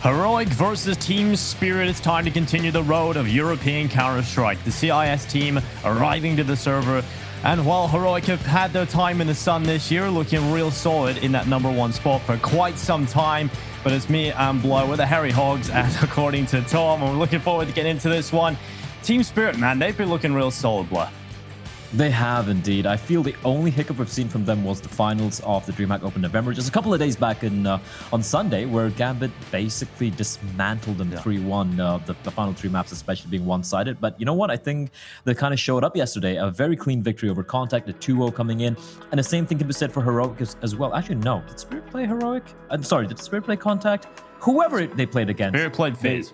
Heroic versus Team Spirit. It's time to continue the road of European Counter-Strike. The CIS team arriving to the server. And while Heroic have had their time in the sun this year, looking real solid in that #1 spot for quite some time. But it's me and Blow with the Harry Hogs, as according to Tom. And we're looking forward to getting into this one. Team Spirit, man, they've been looking real solid, Blow. They have indeed. I feel the only hiccup we've seen from them was the finals of the DreamHack Open November, just a couple of days back on Sunday, where Gambit basically dismantled them 3-1. The final three maps especially being one-sided. But you know what? I think they kind of showed up yesterday. A very clean victory over Contact, a 2-0 coming in. And the same thing can be said for Heroic as well. Actually, no. Did Spirit play Heroic? I'm sorry, did Spirit play Contact? Whoever they played against. Spirit played FaZe.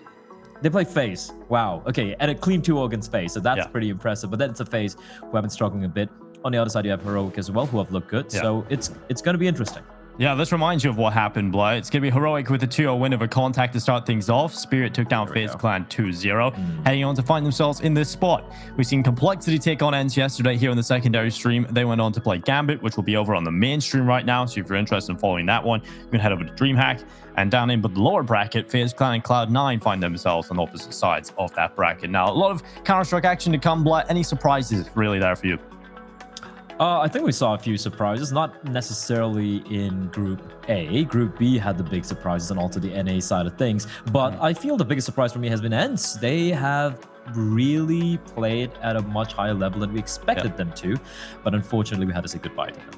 They play FaZe. Wow. Okay, and a clean 2-0 against FaZe, so that's pretty impressive. But then it's a FaZe who have been struggling a bit. On the other side, you have Heroic as well, who have looked good. So it's going to be interesting. Yeah, this reminds you of what happened, Blow. It's going to be Heroic with a 2-0 win over Contact to start things off. Spirit took down FaZe Clan 2-0, heading on to find themselves in this spot. We've seen Complexity take on ENCE yesterday here in the secondary stream. They went on to play Gambit, which will be over on the main stream right now. So if you're interested in following that one, you can head over to DreamHack. And down in but the lower bracket, FaZe Clan and Cloud9 find themselves on opposite sides of that bracket. Now, a lot of Counter-Strike action to come, Blow. Any surprises really there for you? I think we saw a few surprises, not necessarily in Group A. Group B had the big surprises and also the NA side of things. But I feel the biggest surprise for me has been ENCE. They have really played at a much higher level than we expected them to. But unfortunately, we had to say goodbye to them.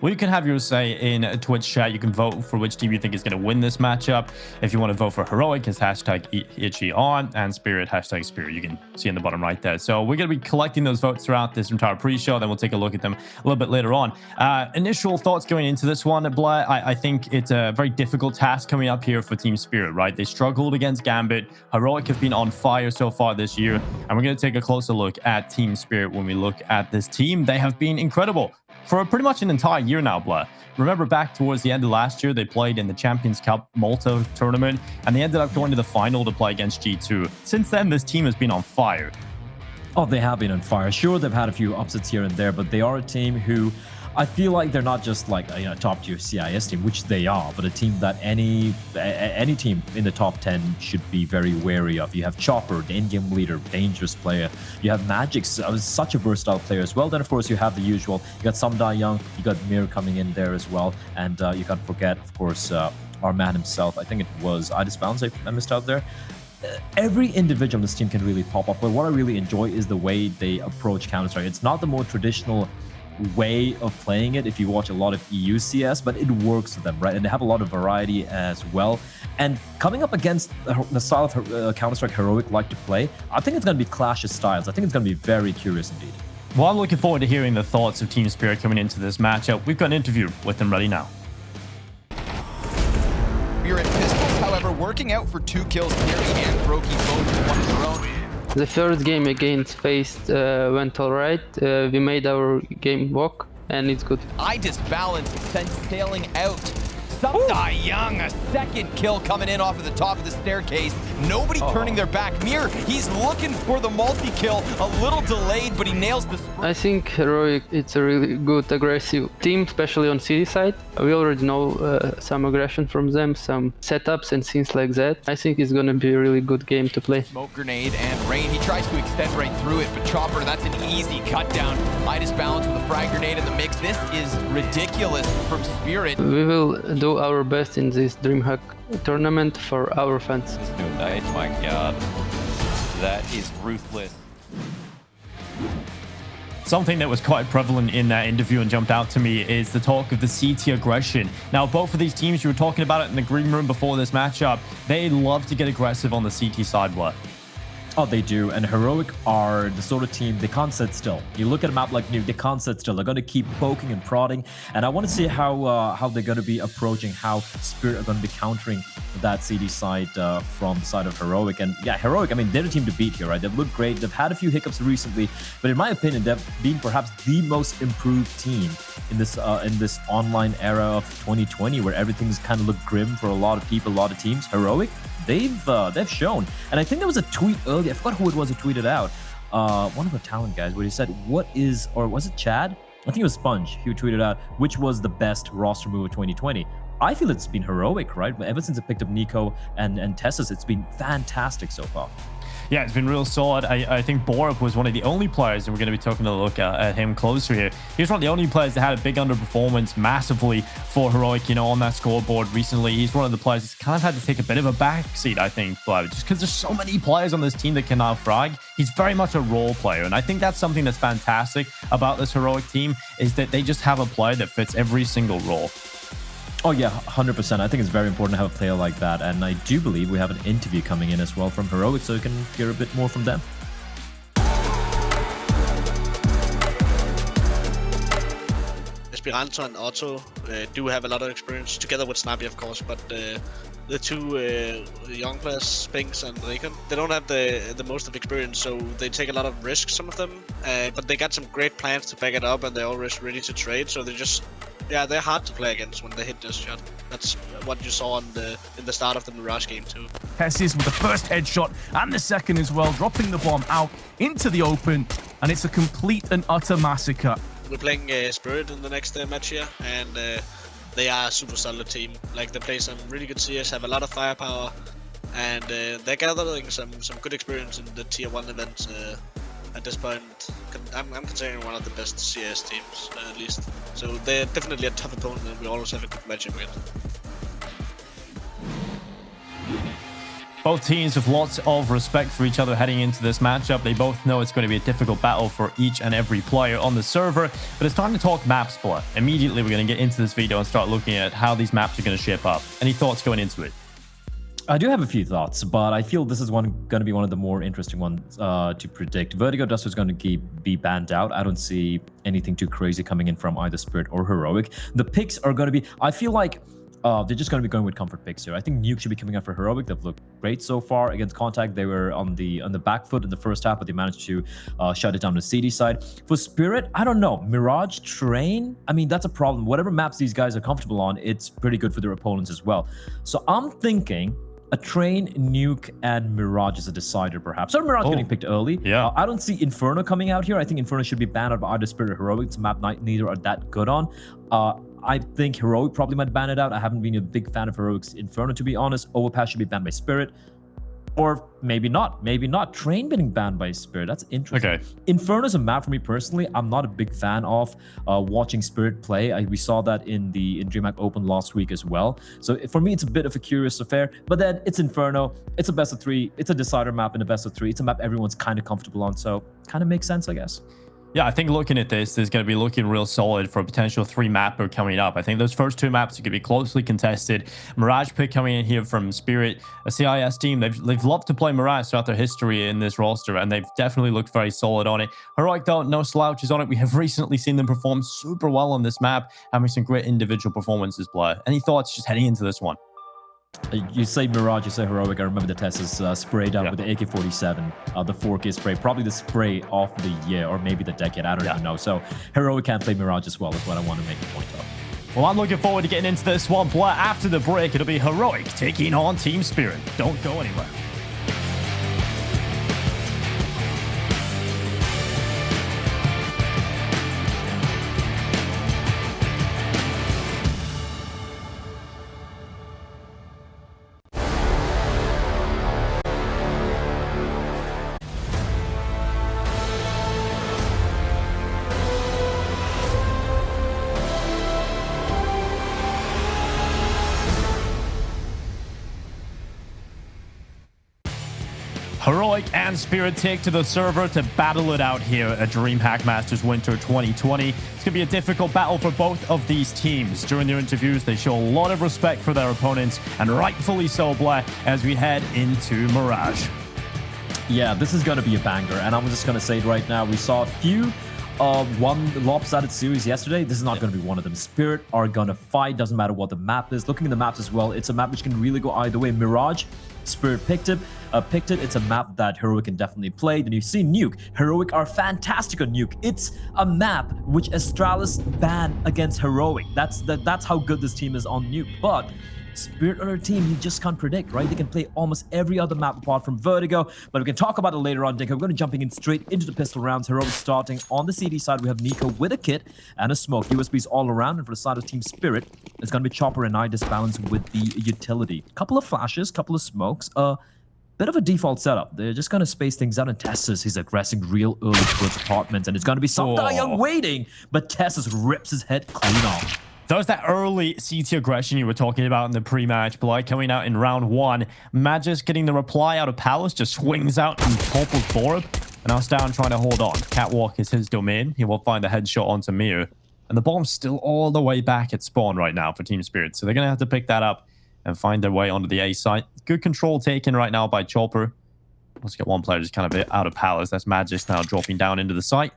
Well, you can have your say in Twitch chat. You can vote for which team you think is going to win this matchup. If you want to vote for Heroic, it's hashtag itchy on, and Spirit, hashtag Spirit. You can see in the bottom right there. So we're going to be collecting those votes throughout this entire pre-show. Then we'll take a look at them a little bit later on. Initial thoughts going into this one, Blah. I think it's a very difficult task coming up here for Team Spirit, right? They struggled against Gambit. Heroic have been on fire so far this year. And we're going to take a closer look at Team Spirit when we look at this team. They have been incredible for pretty much an entire year now, Blah. Remember back towards the end of last year, they played in the Champions Cup Malta tournament, and they ended up going to the final to play against G2. Since then, this team has been on fire. Oh, they have been on fire. Sure, they've had a few upsets here and there, but they are a team who I feel like they're not just like a top-tier CIS team, which they are, but a team that any team in the top 10 should be very wary of. You have Chopper, the in-game leader, dangerous player. You have Magic, such a versatile player as well. Then, of course, you have the usual. You got Samdai Young, you got Mir coming in there as well, and you can't forget, of course, our man himself. I think it was Idis Bounce I missed out there. Every individual on this team can really pop up, but what I really enjoy is the way they approach Counter-Strike. It's not the more traditional way of playing it if you watch a lot of EU CS, but it works for them, right? And they have a lot of variety as well. And coming up against the style of Counter-Strike Heroic like to play, I think it's going to be clash of styles. I think it's going to be very curious indeed. Well, I'm looking forward to hearing the thoughts of Team Spirit coming into this matchup. We've got an interview with them ready now. Spirit Pistols, however, working out for 2 kills. Gary and Brokey both with one of their own. The first game against FaZe went alright. We made our game work, and it's good. Idis Balance sent sailing out. Samdai Young, a second kill coming in off of the top of the staircase. Nobody turning their back. Mir, he's looking for the multi-kill. A little delayed, but he nails the sprint. I think Heroic, it's a really good aggressive team, especially on city side. We already know some aggression from them, some setups and things like that. I think it's gonna be a really good game to play. Smoke grenade and rain. He tries to extend right through it, but Chopper, that's an easy cut down. Idis Balance with a frag grenade in the mix. This is ridiculous from Spirit. We will do our best in this DreamHack tournament for our fans. This new night, my God, that is ruthless. Something that was quite prevalent in that interview and jumped out to me is the talk of the CT aggression. Now, both of these teams, you were talking about it in the green room before this matchup, they love to get aggressive on the CT side, Blood. Oh, they do. And Heroic are the sort of team, they can't sit still. You look at a map like New, they can't sit still. They're going to keep poking and prodding. And I want to see how they're going to be approaching, how Spirit are going to be countering that CD side from the side of Heroic. And yeah, Heroic, I mean, they're the team to beat here, right? They've looked great. They've had a few hiccups recently. But in my opinion, they've been perhaps the most improved team in this online era of 2020, where everything's kind of looked grim for a lot of people, a lot of teams. Heroic, they've shown. And I think there was a tweet earlier, I forgot who it was who tweeted out, one of the talent guys, where he said, or was it Chad? I think it was Sponge who tweeted out which was the best roster move of 2020. I feel it's been heroic, right? Ever since it picked up Nico and Tessus, it's been fantastic so far. Yeah, it's been real solid. I think Borup was one of the only players, and we're going to be taking a look at him closer here. He was one of the only players that had a big underperformance massively for Heroic, you know, on that scoreboard recently. He's one of the players that's kind of had to take a bit of a backseat, I think, but just because there's so many players on this team that can now frag, he's very much a role player. And I think that's something that's fantastic about this Heroic team, is that they just have a player that fits every single role. Oh yeah, 100%. I think it's very important to have a player like that, and I do believe we have an interview coming in as well from Heroic, so we can hear a bit more from them. Esperanto and Otto do have a lot of experience, together with Snappy, of course, but the two young players, Spinks and Recon, they don't have the most of experience, so they take a lot of risks, some of them, but they got some great plans to back it up, and they're always ready to trade, so they're hard to play against when they hit this shot. That's what you saw in the start of the Mirage game too. Tessus with the first headshot and the second as well, dropping the bomb out into the open, and it's a complete and utter massacre. We're playing Spirit in the next match here, and they are a super solid team. Like, they play some really good CS, have a lot of firepower, and they're gathering some good experience in the tier 1 events at this point. I'm considering one of the best CS teams, at least. So they're definitely a tough opponent, and we always have a good matchup against. Both teams have lots of respect for each other heading into this matchup. They both know it's going to be a difficult battle for each and every player on the server, but it's time to talk map split. Immediately, we're going to get into this video and start looking at how these maps are going to shape up. Any thoughts going into it? I do have a few thoughts, but I feel this is going to be one of the more interesting ones to predict. Vertigo Dust is going to be banned out. I don't see anything too crazy coming in from either Spirit or Heroic. The picks are going to be, I feel like they're just going to be going with comfort picks here. I think Nuke should be coming out for Heroic. They've looked great so far against Contact. They were on the back foot in the first half, but they managed to shut it down the CD side. For Spirit, I don't know. Mirage, Train, I mean, that's a problem. Whatever maps these guys are comfortable on, it's pretty good for their opponents as well. So I'm thinking a Train, Nuke, and Mirage is a decider, perhaps. Or Mirage getting picked early. Yeah. I don't see Inferno coming out here. I think Inferno should be banned out by either Spirit or Heroic. It's a map neither are that good on. I think Heroic probably might ban it out. I haven't been a big fan of Heroic's Inferno, to be honest. Overpass should be banned by Spirit. Or maybe not. Maybe not. Train getting banned by Spirit. That's interesting. Okay. Inferno is a map for me personally. I'm not a big fan of watching Spirit play. We saw that in DreamHack Open last week as well. So for me, it's a bit of a curious affair. But then it's Inferno. It's a best of 3. It's a decider map in a best of 3. It's a map everyone's kind of comfortable on. So kind of makes sense, I guess. Yeah, I think looking at this is going to be looking real solid for a potential 3-mapper coming up. I think those first 2 maps are going to be closely contested. Mirage pick coming in here from Spirit, a CIS team. They've loved to play Mirage throughout their history in this roster, and they've definitely looked very solid on it. Heroic, though, no slouches on it. We have recently seen them perform super well on this map, having some great individual performances, Blair. Any thoughts just heading into this one? You say Mirage, you say Heroic. I remember the Tessus sprayed out with the AK-47, the 4K spray, probably the spray of the year or maybe the decade. I don't even know. So Heroic can't play Mirage as well, is what I want to make a point of. Well, I'm looking forward to getting into this one. Blair, after the break, it'll be Heroic taking on Team Spirit. Don't go anywhere. Heroic and Spirit take to the server to battle it out here at DreamHack Masters Winter 2020. It's going to be a difficult battle for both of these teams. During their interviews, they show a lot of respect for their opponents, and rightfully so, Blair, as we head into Mirage. Yeah, this is going to be a banger, and I'm just going to say it right now. We saw a few one lopsided series yesterday. This is not going to be one of them. Spirit are going to fight, doesn't matter what the map is. Looking at the maps as well, it's a map which can really go either way. Mirage, Spirit picked it. It's a map that Heroic can definitely play. Then you see Nuke. Heroic are fantastic on Nuke. It's a map which Astralis banned against Heroic. That's how good this team is on Nuke. But Spirit on our team, you just can't predict, right? They can play almost every other map apart from Vertigo, but we can talk about it later on, Dinko. We're going to jumping in straight into the pistol rounds. Heroic starting on the CD side. We have Nico with a kit and a smoke. USBs all around, and for the side of Team Spirit, it's going to be Chopper and I disbalance with the utility. Couple of flashes, couple of smokes, bit of a default setup. They're just going to space things out, and Tessus, he's aggressing real early towards apartments, and it's going to be some Young waiting, but Tessus rips his head clean off. That was that early CT aggression you were talking about in the pre-match, Bly, coming out in round 1. Magis getting the reply out of Palace, just swings out and topples Borb. And now Down trying to hold on. Catwalk is his domain. He will find the headshot onto Mir. And the bomb's still all the way back at spawn right now for Team Spirit. So they're going to have to pick that up and find their way onto the A site. Good control taken right now by Chopper. Let's get one player just kind of out of Palace. That's Magis now dropping down into the site.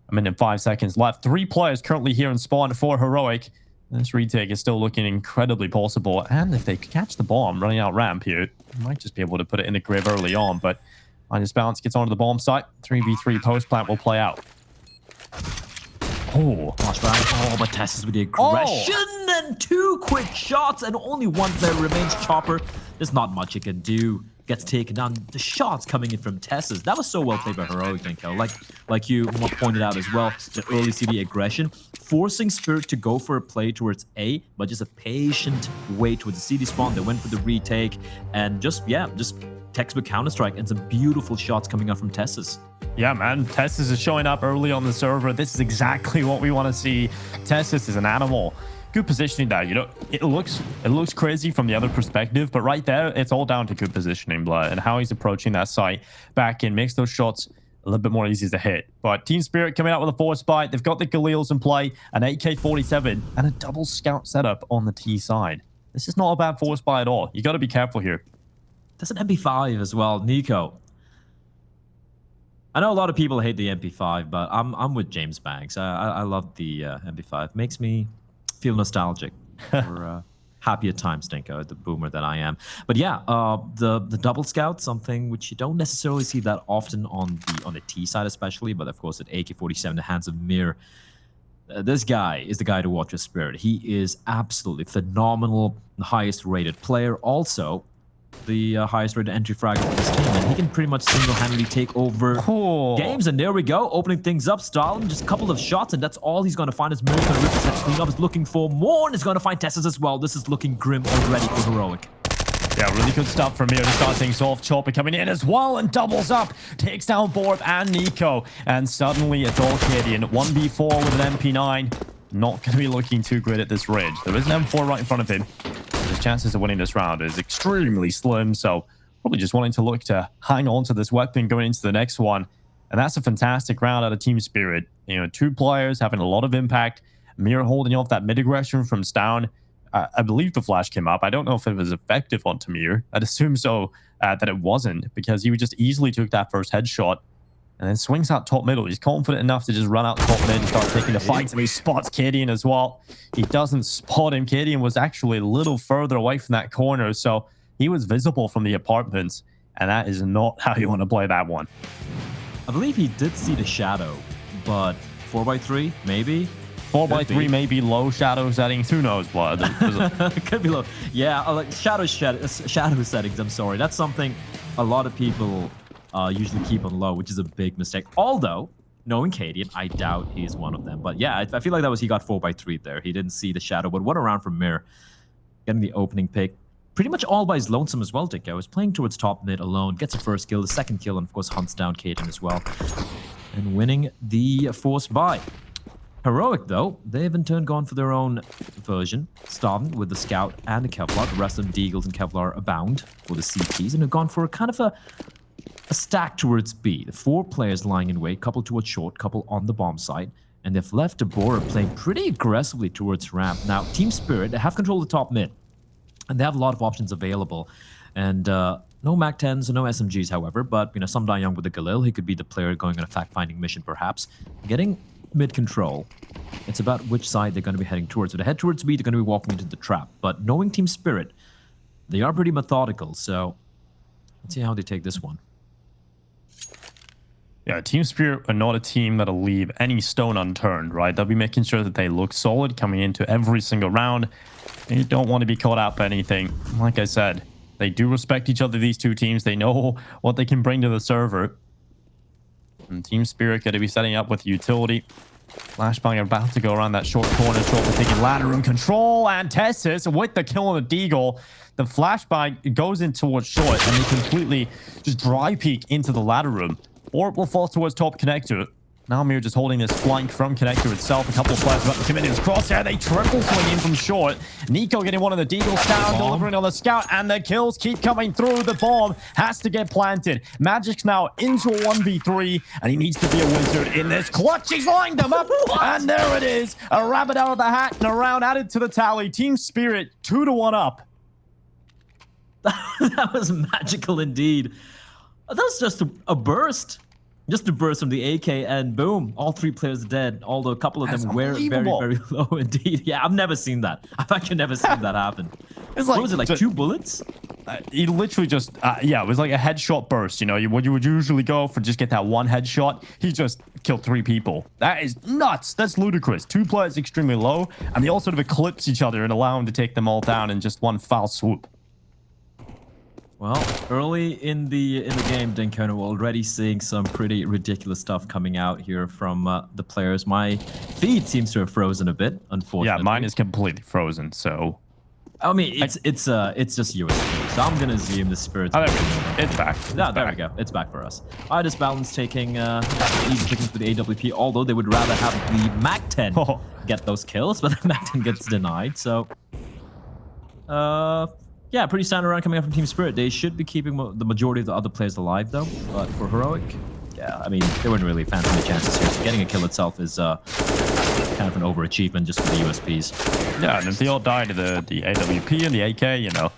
A minute and 5 seconds left. 3 players currently here in spawn for Heroic. This retake is still looking incredibly possible. And if they catch the bomb running out ramp here, they might just be able to put it in the grave early on. But minus bounce gets onto the bomb site. 3v3 post plant will play out. Oh, flashback. Oh, but Tessus with the aggression and 2 quick shots, and only 1 player remains. Chopper. There's not much he can do. Gets taken down. The shots coming in from Tessus. That was so well played by Heroic, Dinko. Like you pointed out as well, the early CD aggression, forcing Spirit to go for a play towards A, but just a patient way towards the CD spawn. They went for the retake, and just textbook Counter-Strike, and some beautiful shots coming out from Tessus. Yeah, man. Tessus is showing up early on the server. This is exactly what we want to see. Tessus is an animal. Good positioning there. You know, it looks crazy from the other perspective, but right there, it's all down to good positioning, Blood, and how he's approaching that site back in. Makes those shots a little bit more easy to hit. But Team Spirit coming out with a force bite. They've got the Galils in play, an AK-47, and a double scout setup on the T side. This is not a bad force bite at all. You got to be careful here. There's an MP5 as well, Nico. I know a lot of people hate the MP5, but I'm with James Banks. I love the MP5. Makes me feel nostalgic for happier times, Dinko, the boomer that I am. But yeah, the double scout, something which you don't necessarily see that often on the T side, especially. But of course, at AK-47, the hands of Mir, this guy is the guy to watch with Spirit. He is absolutely phenomenal, the highest rated player. Also, the highest rated entry frag of this team, and he can pretty much single-handedly take over games. And there we go, opening things up. Stalin, just a couple of shots, and that's all he's going to find. As Mir's going to rip his head clean up, is looking for more, and is going to find Tessus as well. This is looking grim already for Heroic. Yeah, really good stuff from Mir to start things off. Chopper coming in as well and doubles up. Takes down Borb and Nico. And suddenly it's all Cadian. 1v4 with an MP9. Not going to be looking too great at this ridge. There is an M4 right in front of him. His chances of winning this round is extremely slim, so probably just wanting to look to hang on to this weapon going into the next one. And that's a fantastic round out of Team Spirit. You know, 2 players having a lot of impact. Mir holding off that mid-aggression from Stown. I believe the flash came up. I don't know if it was effective on Tamir. I'd assume so, that it wasn't, because he just easily took that first headshot and then swings out top middle. He's confident enough to just run out top mid and start taking the fights, and he spots Cadian as well. He doesn't spot him. Cadian was actually a little further away from that corner, so he was visible from the apartments, and that is not how you want to play that one. I believe he did see the shadow, but 4x3, maybe? 4x3 may be low shadow settings. Who knows, Blood? Could be low. Yeah, like shadow settings, I'm sorry. That's something a lot of people usually keep on low, which is a big mistake. Although, knowing Cadian, I doubt he's one of them. But yeah, I feel like he got 4x3 there. He didn't see the shadow, but what a round from Mir. Getting the opening pick. Pretty much all by his lonesome as well, Dinko. Was playing towards top mid alone, gets a first kill, the second kill, and of course hunts down Cadian as well. And winning the force buy. Heroic, though, they've in turn gone for their own version. Starting with the Scout and the Kevlar. The rest of them, Deagles and Kevlar, abound for the CTs, and have gone for a kind of a stack towards B. The 4 players lying in wait, couple towards short, couple on the bomb site, and they've left Deborah playing pretty aggressively towards ramp. Now, Team Spirit, they have control of the top mid, and they have a lot of options available. And no MAC-10s, no SMGs, however, but you know, some Die Young with the Galil, he could be the player going on a fact-finding mission, perhaps. Getting mid control, it's about which side they're going to be heading towards. So they head towards B, they're going to be walking into the trap. But knowing Team Spirit, they are pretty methodical, so let's see how they take this one. Yeah, Team Spirit are not a team that'll leave any stone unturned, right? They'll be making sure that they look solid coming into every single round. And you don't want to be caught out by anything. Like I said, they do respect each other, these two teams. They know what they can bring to the server. And Team Spirit going to be setting up with utility. Flashbang about to go around that short corner. Short taking ladder room control. And Tessus with the kill on the Deagle. The flashbang goes in towards short. And they completely just dry peek into the ladder room. Or it will fall towards top connector. Now Mir just holding this flank from connector itself. A couple of players about to commit his crosshair. They triple swing in from short. Nico getting one of the Deagles down, delivering on the scout, and the kills keep coming through. The bomb has to get planted. Magic's now into a 1v3, and he needs to be a wizard in this clutch. He's lined them up, and there it is. A rabbit out of the hat and a round added to the tally. Team Spirit 2-1 up. That was magical indeed. That was just a burst. Just a burst from the AK, and boom, all 3 players dead. Although a couple of them were very, very low indeed. Yeah, I've never seen that. I've actually never seen that happen. It's like, what was it, like 2 bullets? He literally just, yeah, it was like a headshot burst. You know, what you would usually go for just get that one headshot. He just killed 3 people. That is nuts. That's ludicrous. 2 players extremely low, and they all sort of eclipse each other and allow him to take them all down in just one foul swoop. Well, early in the game, Dinkona, we're already seeing some pretty ridiculous stuff coming out here from the players. My feed seems to have frozen a bit, unfortunately. Yeah, mine is completely frozen, so... I mean, it's just USB, so I'm gonna assume the Spirit. Oh, it's back. There we go. It's back for us. This balance taking easy pickings with the AWP, although they would rather have the MAC-10 get those kills, but the MAC-10 gets denied. So, yeah, pretty standard round coming up from Team Spirit. They should be keeping the majority of the other players alive, though. But for Heroic, yeah, I mean, they wouldn't really fancy the chances here. So getting a kill itself is kind of an overachievement just for the USPs. Yeah, and if they all die to the AWP and the AK, you know,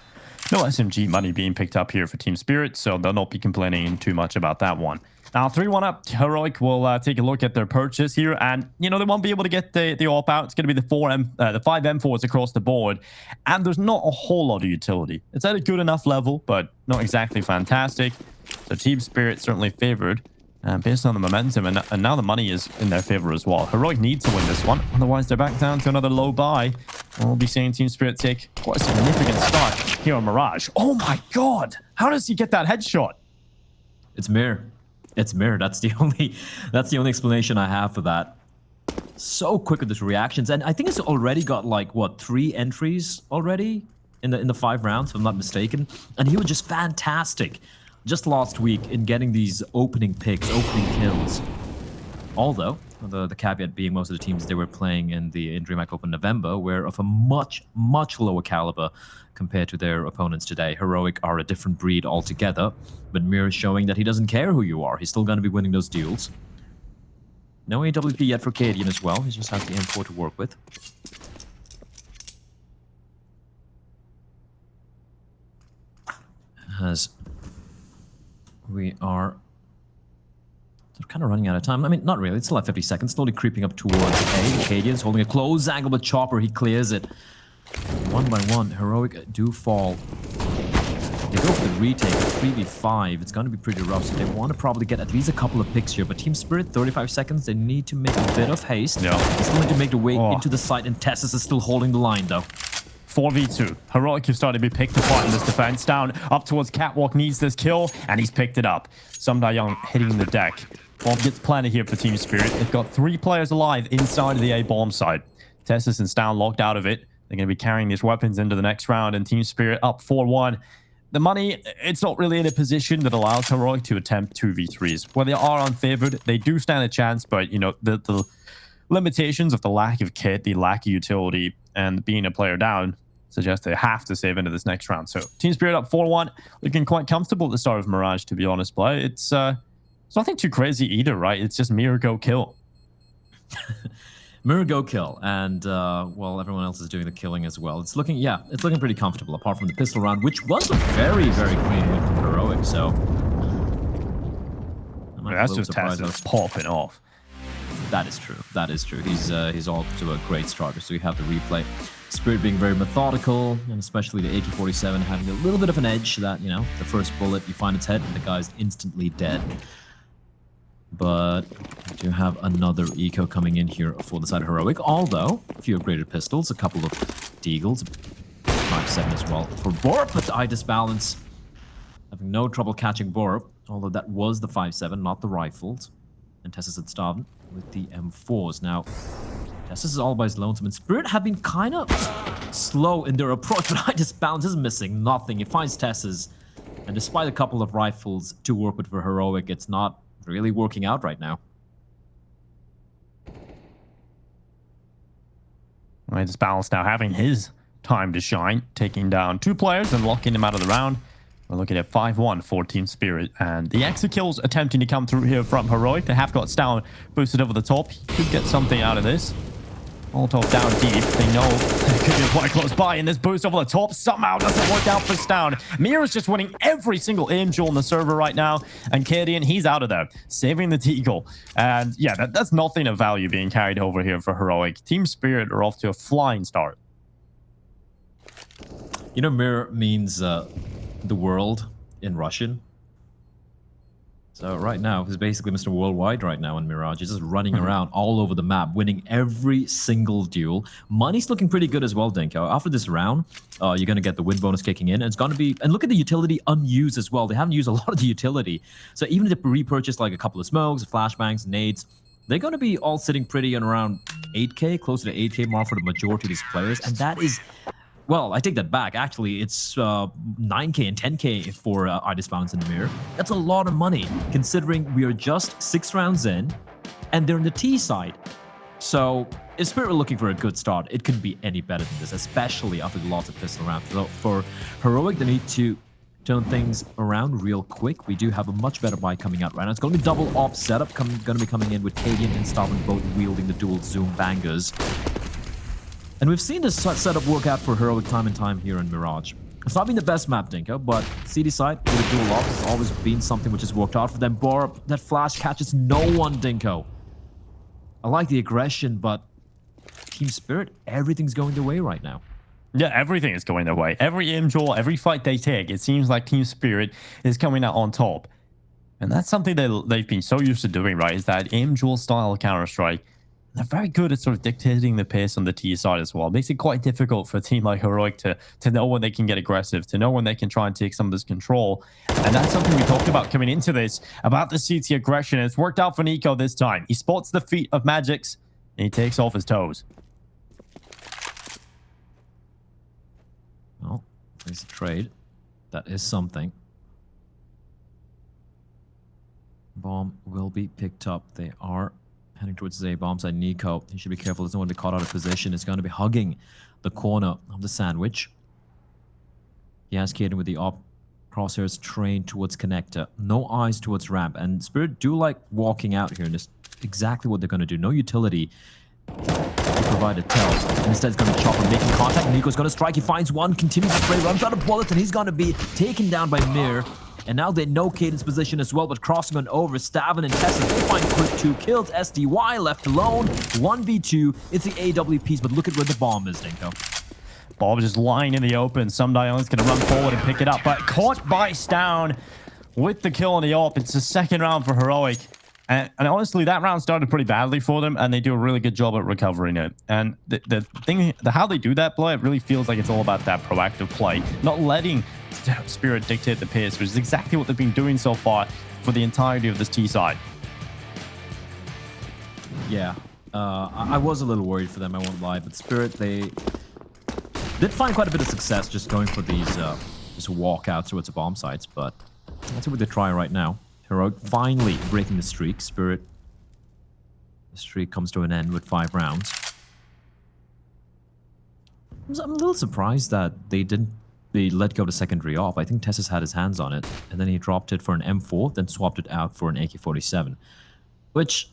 no SMG money being picked up here for Team Spirit, so they'll not be complaining too much about that one. Now, 3-1 up, Heroic will take a look at their purchase here, and, you know, they won't be able to get the AWP out. It's going to be the 5 M4s across the board, and there's not a whole lot of utility. It's at a good enough level, but not exactly fantastic. So Team Spirit certainly favored, based on the momentum, and now the money is in their favor as well. Heroic need to win this one, otherwise they're back down to another low buy. We'll be seeing Team Spirit take quite a significant start here on Mirage. Oh my god! How does he get that headshot? It's Mir. It's Mir. That's the only explanation I have for that. So quick with his reactions, and I think it's already got like what 3 entries already in the 5 rounds, if I'm not mistaken. And he was just fantastic just last week in getting these opening picks, opening kills. Although the caveat being most of the teams they were playing in DreamHack Open November were of a much lower caliber compared to their opponents today. Heroic are a different breed altogether, but Mir is showing that he doesn't care who you are. He's still going to be winning those duels. No AWP yet for Cadian as well. He just has the M4 to work with. As we are kind of running out of time. I mean, not really. It's still at 50 seconds. Slowly creeping up towards A. Cadian's holding a close angle, but Chopper, he clears it. 1 by 1, Heroic do fall. They go for the retake, 3v5. It's going to be pretty rough, so they want to probably get at least a couple of picks here. But Team Spirit, 35 seconds. They need to make a bit of haste. Yeah. They still need to make the way into the site, and Tessus is still holding the line, though. 4v2. Heroic have started to be picked apart in this defense. Down, up towards Catwalk, needs this kill, and he's picked it up. Young hitting the deck. Bomb gets planted here for Team Spirit. They've got 3 players alive inside of the A-bomb site. Tessus and Stown locked out of it. They're going to be carrying these weapons into the next round, and Team Spirit up 4-1. The money, it's not really in a position that allows Heroic to attempt 2v3s. Where they are unfavored, they do stand a chance, but, you know, the limitations of the lack of kit, the lack of utility, and being a player down suggest they have to save into this next round. So Team Spirit up 4-1, looking quite comfortable at the start of Mirage, to be honest, play. It's nothing too crazy either, right? It's just Mirror go kill. Mirror go kill, and well, everyone else is doing the killing as well. It's looking, yeah, it's looking pretty comfortable, apart from the pistol round, which was a very, very clean win from Heroic. So that's just Tessus popping off. That is true. That is true. He's off to a great start. So you have the replay. Spirit being very methodical, and especially the AK-47 having a little bit of an edge that, you know, the first bullet, you find its head, and the guy's instantly dead. But we do have another eco coming in here for the side of Heroic. Although, a few upgraded pistols, a couple of deagles, 5-7 as well for Borp, but the eye disbalance. Having no trouble catching Borp, although that was the 5-7, not the rifles. And Tessus had started with the M4s. Now, Tessus is all by his lonesome, and Spirit have been kind of slow in their approach, but eye disbalance is missing nothing. He finds Tessus, and despite a couple of rifles to work with for Heroic, it's not really working out right now. It's balanced now, having his time to shine, taking down 2 players and locking them out of the round. We're looking at 5-1 for Team Spirit, and the exit kills attempting to come through here from Heroic. They have got Stown boosted over the top. He could get something out of this. Molotov down deep. They know they could be quite close by, and this boost over the top somehow doesn't work out for Stown. Mirage just winning every single aim duel on the server right now, and Cadian, he's out of there, saving the Deagle. And yeah, that's nothing of value being carried over here for Heroic. Team Spirit are off to a flying start. You know, Mir means the world in Russian. So right now, he's basically Mr. Worldwide right now in Mirage. He's just running around all over the map, winning every single duel. Money's looking pretty good as well, Dinko. After this round, you're going to get the win bonus kicking in. And it's going to be... And look at the utility unused as well. They haven't used a lot of the utility. So even if they repurchase like a couple of smokes, flashbangs, nades, they're going to be all sitting pretty on around 8k, closer to 8k mark for the majority of these players. And that is... Well, I take that back. Actually, it's 9k and 10k for Artist Balance in the Mirror. That's a lot of money, considering we are just 6 rounds in, and they're in the T side. So, if Spirit were looking for a good start, it couldn't be any better than this, especially after the lots of pistol rounds. So, for Heroic, they need to turn things around real quick. We do have a much better buy coming out right now. It's going to be double op setup, going to be coming in with Cadian and Starvin both wielding the dual zoom bangers. And we've seen this setup work out for Heroic time and time here in Mirage. It's not been the best map, Dinko, but CD side with a dual ops has always been something which has worked out for them. Borp, that flash catches no one, Dinko. I like the aggression, but Team Spirit, everything's going their way right now. Yeah, everything is going their way. Every aim duel, every fight they take, it seems like Team Spirit is coming out on top. And that's something they've been so used to doing, right? Is that aim duel style Counter-Strike. They're very good at sort of dictating the pace on the T side as well. It makes it quite difficult for a team like Heroic to know when they can get aggressive, to know when they can try and take some of this control. And that's something we talked about coming into this, about the CT aggression. It's worked out for Nico this time. He spots the feet of Magix, and he takes off his toes. Well, there's a trade. That is something. Bomb will be picked up. They are heading towards the bomb side. Nico, he should be careful. Doesn't want to be caught out of position. It's going to be hugging the corner of the sandwich. He has Kaden with the op crosshairs trained towards connector. No eyes towards ramp. And Spirit do like walking out here, and it's exactly what they're going to do. No utility to provide a tell. And instead, it's going to chop him, making contact. Nico's going to strike. He finds one, continues to spray, runs out of bullets, and he's going to be taken down by Mir. And now they know Caden's position as well, but crossing on over, Stavin and Tessus, they find quick 2 kills. SDY left alone, 1v2. It's the AWPs, but look at where the bomb is, Dinko. Bob just lying in the open. Sumdion's going to run forward and pick it up, but caught by Stown with the kill on the op. It's the second round for Heroic. And honestly, that round started pretty badly for them, and they do a really good job at recovering it. And how they do that play, it really feels like it's all about that proactive play, not letting Spirit dictate the pace, which is exactly what they've been doing so far for the entirety of this T side. Yeah, I was a little worried for them, I won't lie, but Spirit, they did find quite a bit of success just going for these just walkouts towards the bomb sites, but let's see what they're trying right now. Heroic finally breaking the streak. Spirit, the streak comes to an end with 5 rounds. I'm a little surprised that they let go of the secondary op. I think Tessus had his hands on it, and then he dropped it for an M4, then swapped it out for an AK-47. Which,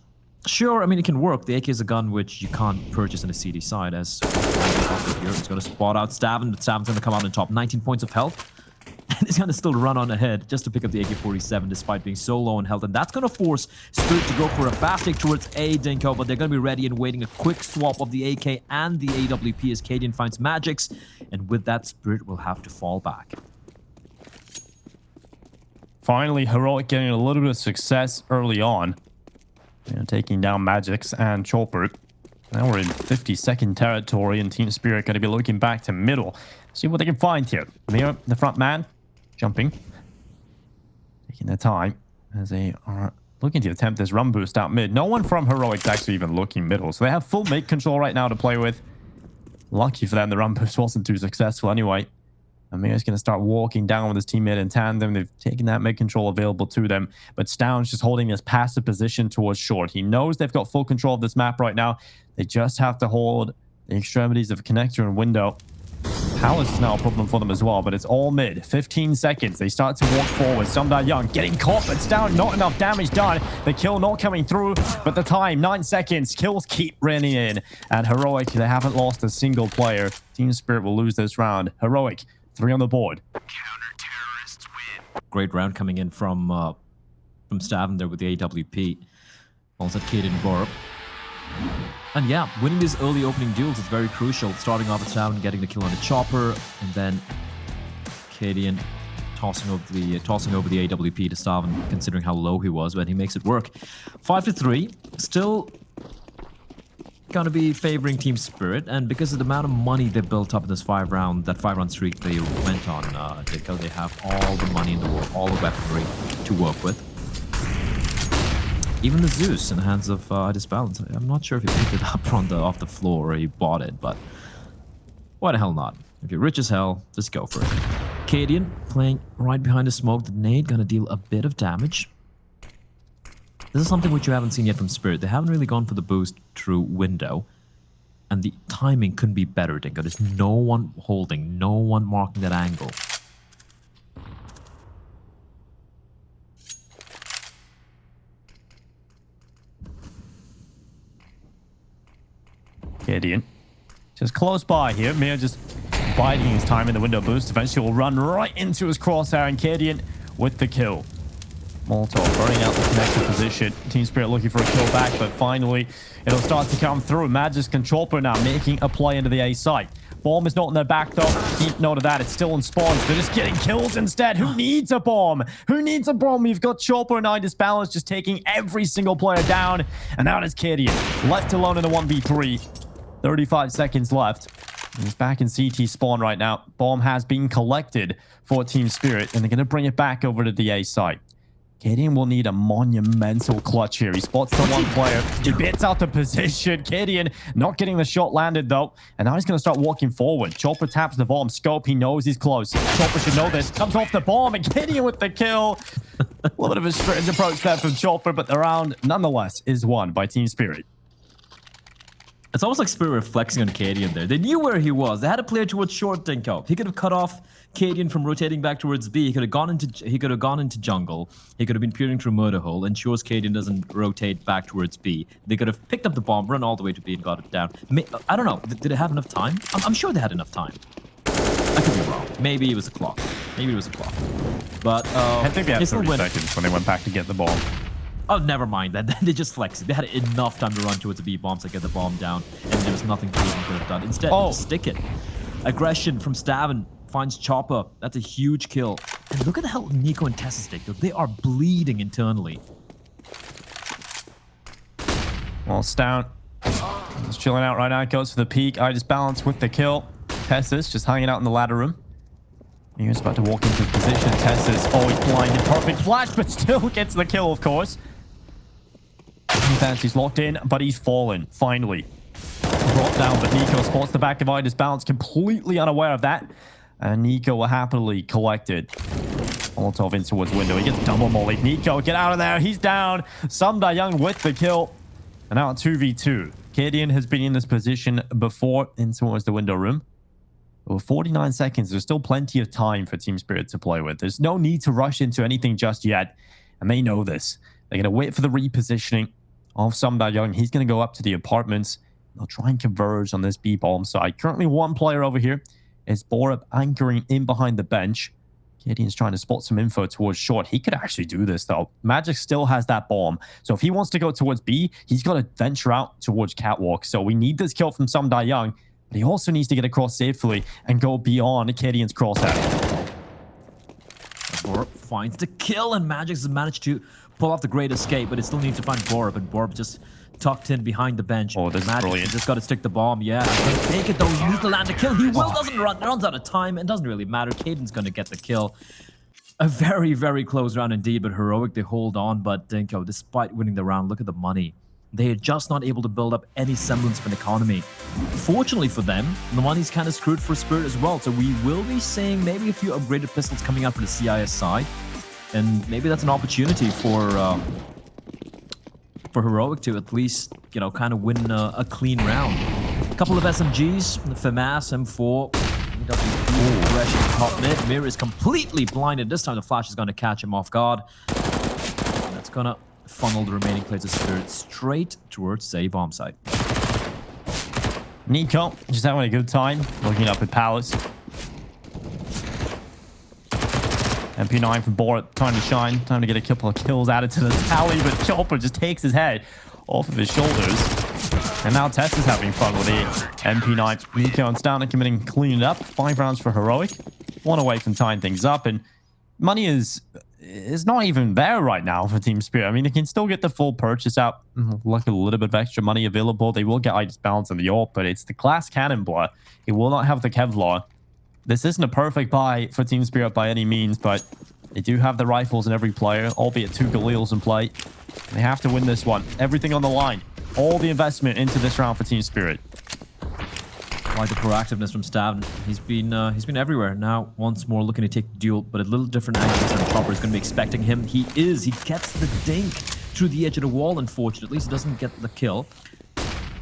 sure, I mean, it can work. The AK is a gun which you can't purchase in a CD side, as here. It's going to spot out Stavin, but Stavin's going to come out on top. 19 points of health. And he's going to still run on ahead just to pick up the AK-47 despite being so low on health. And that's going to force Spirit to go for a fast take towards A, Dinko. But they're going to be ready and waiting a quick swap of the AK and the AWP as Cadian finds Magix. And with that, Spirit will have to fall back. Finally, Heroic getting a little bit of success early on. taking down Magix and Chopper. Now we're in 50-second territory, and Team Spirit going to be looking back to middle. See what they can find here. Mira, the front man, jumping. Taking their time as they are looking to attempt this run boost out mid. No one from Heroic's actually even looking middle, so they have full mid control right now to play with. Lucky for them, the run boost wasn't too successful anyway. Amir's going to start walking down with his teammate in tandem. They've taken that mid control available to them, but Stown's just holding his passive position towards short. He knows they've got full control of this map right now. They just have to hold the extremities of connector and window. Palace is now a problem for them as well, but it's all mid. 15 seconds. They start to walk forward. Sumda Young getting caught, but Stown not enough damage done. The kill not coming through, but the time, 9 seconds. Kills keep running in. And Heroic, they haven't lost a single player. Team Spirit will lose this round. Heroic, 3 on the board. Counter-terrorists win. Great round coming in from Stavin there with the AWP. Also Kid and Borb. And yeah, winning these early opening duels is very crucial. Starting off at Stavin, getting the kill on the chopper, and then Cadian tossing over the AWP to Stavin, considering how low he was, but he makes it work. 5-3, still gonna be favoring Team Spirit, and because of the amount of money they built up in this 5-round streak they went on, they have all the money in the world, all the weaponry to work with. Even the Zeus in the hands of Disbalance. I'm not sure if he picked it up off the floor or he bought it, but why the hell not? If you're rich as hell, just go for it. Cadian playing right behind the smoke. The nade gonna deal a bit of damage. This is something which you haven't seen yet from Spirit. They haven't really gone for the boost through window, and the timing couldn't be better, Dingo. There's no one holding, no one marking that angle. Cadian just close by here. Mir just biding his time in the window boost. Eventually will run right into his crosshair, and Cadian with the kill. Molotov burning out the connector position. Team Spirit looking for a kill back, but finally it'll start to come through. Magis and Chopper now making a play into the A site. Bomb is not in their back though. Keep note of that. It's still on spawns. They're just getting kills instead. Who needs a bomb? Who needs a bomb? We've got Chopper and Disbalance just taking every single player down. And now it's Cadian left alone in the 1v3. 35 seconds left. He's back in CT spawn right now. Bomb has been collected for Team Spirit, and they're going to bring it back over to the A site. Cadian will need a monumental clutch here. He spots the one player. He bits out the position. Cadian not getting the shot landed, though. And now he's going to start walking forward. Chopper taps the bomb. Scope, he knows he's close. Chopper should know this. Comes off the bomb, and Cadian with the kill. A little bit of a strange approach there from Chopper, but the round, nonetheless, is won by Team Spirit. It's almost like Spirit reflexing on Cadian there. They knew where he was. They had a player towards short, Dinko. He could have cut off Cadian from rotating back towards B. He could have gone into jungle. He could have been peering through murder hole, ensures Cadian doesn't rotate back towards B. They could have picked up the bomb, run all the way to B, and got it down. I don't know. Did they have enough time? I'm sure they had enough time. I could be wrong. Maybe it was a clock. But I think they had 30 seconds when they went back to get the bomb. Oh, never mind that. They just flexed it. They had enough time to run towards the B bombs to get the bomb down, and there was nothing Cadian could have done. Instead, just stick it. Aggression from Stavin finds Chopper. That's a huge kill. And look at how Nico and Tessa stick. They are bleeding internally. Well, Stout is chilling out right now. Goes for the peak. Disbalance with the kill. Tessa's just hanging out in the ladder room. He's about to walk into his position. Tessa's always blinded. Perfect flash, but still gets the kill, of course. He's locked in, but he's fallen. Finally. Brought down, but Nico spots the back of Disbalance, completely unaware of that. And Nico will happily collect it. Molotov in towards window. He gets double mollied. Nico, get out of there. He's down. Sumda Young with the kill. And now at 2v2. Cadian has been in this position before in towards the window room. Over 49 seconds, there's still plenty of time for Team Spirit to play with. There's no need to rush into anything just yet, and they know this. They're going to wait for the repositioning of Sumda Young. He's going to go up to the apartments. They'll try and converge on this B-bomb side. Currently, one player over here is Borup anchoring in behind the bench. Cadian's trying to spot some info towards short. He could actually do this, though. Magic still has that bomb. So if he wants to go towards B, he's got to venture out towards Catwalk. So we need this kill from Sumda Young. But he also needs to get across safely and go beyond Cadian's crosshair. finds the kill, and Magix has managed to pull off the great escape, but it still needs to find Borb, and Borb just tucked in behind the bench. Oh, this is Magix brilliant. just got to stick the bomb. Yeah, take it though. He needs to land the kill. He will. Doesn't run. Runs out of time. It doesn't really matter. Caden's going to get the kill. A very, very close round indeed, but Heroic, they hold on. But Dinko, despite winning the round, look at the money. They are just not able to build up any semblance of an economy. Fortunately for them, the money's kind of screwed for Spirit as well. So we will be seeing maybe a few upgraded pistols coming out for the CIS side. And maybe that's an opportunity for Heroic to at least, you know, kind of win a clean round. A couple of SMGs, the FAMAS, M4, EWP, aggression, top mid. Mir is completely blinded. This time the flash is going to catch him off guard. And that's going to funnel the remaining players of Spirit straight towards a bomb site. Nico, just having a good time looking up at Palace. MP9 from Borat, time to shine, time to get a couple of kills added to the tally, but Chopper just takes his head off of his shoulders. And now Tess is having fun with the MP9. Nico and Stana committing clean it up. 5 rounds for Heroic. 1 away from tying things up, and money is not even there right now for Team Spirit. I mean, they can still get the full purchase out. Look, a little bit of extra money available. They will get Ice Balance in the AWP, but it's the Glass Cannon Blood. It will not have the Kevlar. This isn't a perfect buy for Team Spirit by any means, but they do have the rifles in every player, albeit 2 Galils in play. They have to win this one. Everything on the line. All the investment into this round for Team Spirit. Like the proactiveness from Stav, he's been everywhere. Now, once more looking to take the duel, but a little different angle than Chopper is going to be expecting him. He gets the dink through the edge of the wall, unfortunately, so he doesn't get the kill.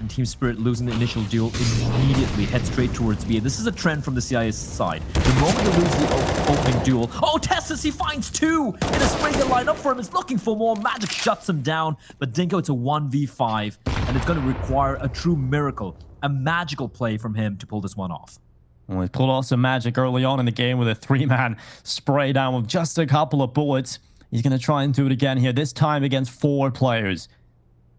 And Team Spirit losing the initial duel immediately head straight towards B. This is a trend from the CIS side. The moment they lose the opening duel, oh, Tessus, he finds 2 in a spray to line up for him. He's looking for more. Magic shuts him down, but Dinko, it's a 1v5, and it's going to require a true miracle, a magical play from him to pull this one off. Well, he pulled off some magic early on in the game with a 3-man spray down with just a couple of bullets. He's going to try and do it again here, this time against 4 players.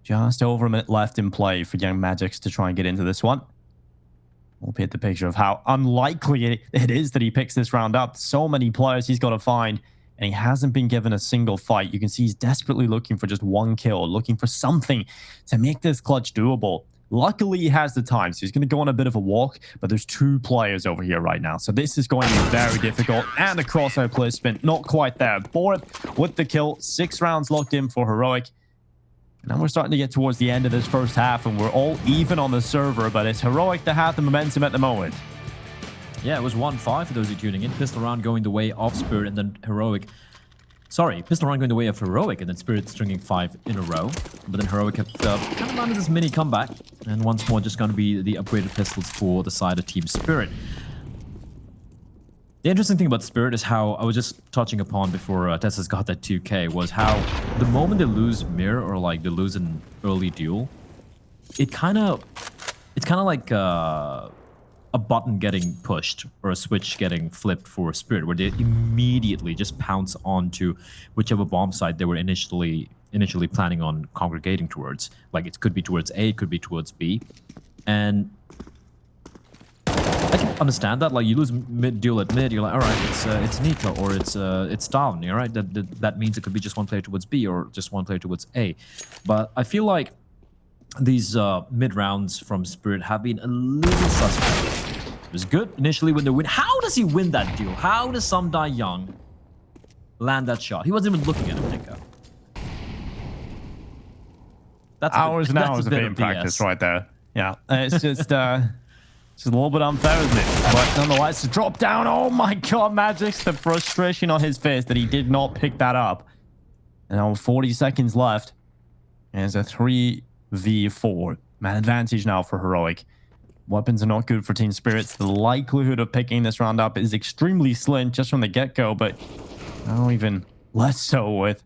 Just over a minute left in play for Young Magics to try and get into this one. We'll paint the picture of how unlikely it is that he picks this round up. So many players he's got to find, and he hasn't been given a single fight. You can see he's desperately looking for just 1 kill, looking for something to make this clutch doable. Luckily, he has the time, so he's going to go on a bit of a walk, but there's 2 players over here right now, so this is going to be very difficult, and the crosshair placement, not quite there. Borat with the kill, 6 rounds locked in for Heroic. Now we're starting to get towards the end of this first half, and we're all even on the server, but it's Heroic that have the momentum at the moment. Yeah, it was 1-5 for those who are tuning in. Pistol round going the way of Spirit, and then Heroic. Sorry, Pistol round going the way of Heroic, and then Spirit stringing 5 in a row. But then Heroic have kind of landed this mini comeback, and once more just going to be the upgraded pistols for the side of Team Spirit. The interesting thing about Spirit is how I was just touching upon before Tessa's got that 2K was how the moment they lose Mir or like they lose an early duel, it's kind of like a button getting pushed or a switch getting flipped for Spirit, where they immediately just pounce onto whichever bomb site they were initially planning on congregating towards. Like it could be towards A, it could be towards B, and I can understand that. Like you lose mid duel at mid, you're like, all right, it's Nico or it's down. All right, that means it could be just 1 player towards B or just 1 player towards A. But I feel like these mid rounds from Spirit have been a little suspect. It was good initially when they win. How does he win that duel? How does Samdai Young land that shot? He wasn't even looking at him, Nico. That's hours and hours of aim practice right there. Yeah, it's just it's a little bit unfair, isn't it? But nonetheless, to drop down. Oh my god, Magix, the frustration on his face that he did not pick that up. And now 40 seconds left. And it's a 3v4. Man advantage now for Heroic. Weapons are not good for Team Spirits. The likelihood of picking this round up is extremely slim just from the get-go, but now even less so with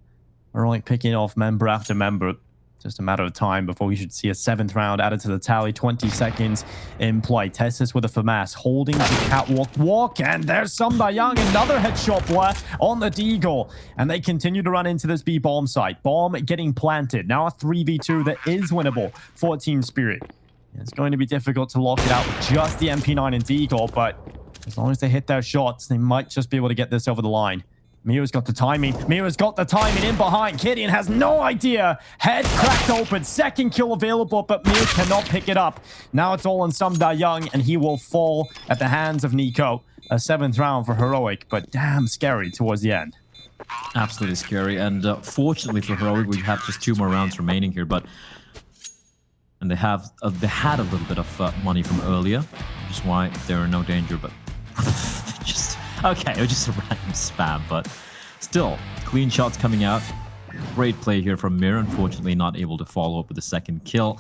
Heroic picking off member after member. Just a matter of time before we should see a 7th round added to the tally. 20 seconds in play. Tessus with a FAMAS holding the catwalk walk. And there's Samdai Young. Another headshot blur on the Deagle. And they continue to run into this B bomb site. Bomb getting planted. Now a 3v2 that is winnable for Team Spirit. It's going to be difficult to lock it out with just the MP9 and Deagle. But as long as they hit their shots, they might just be able to get this over the line. Mio's got the timing. Mio's got the timing in behind. Gideon has no idea. Head cracked open. Second kill available, but Mio cannot pick it up. Now it's all on Sumda Young, and he will fall at the hands of Nico. A 7th round for Heroic, but damn scary towards the end. Absolutely scary. And fortunately for Heroic, we have just 2 more rounds remaining here, but... And they had a little bit of money from earlier, which is why they're in no danger, but... Okay, it was just a random spam, but still, clean shots coming out. Great play here from Mir, unfortunately not able to follow up with the 2nd kill.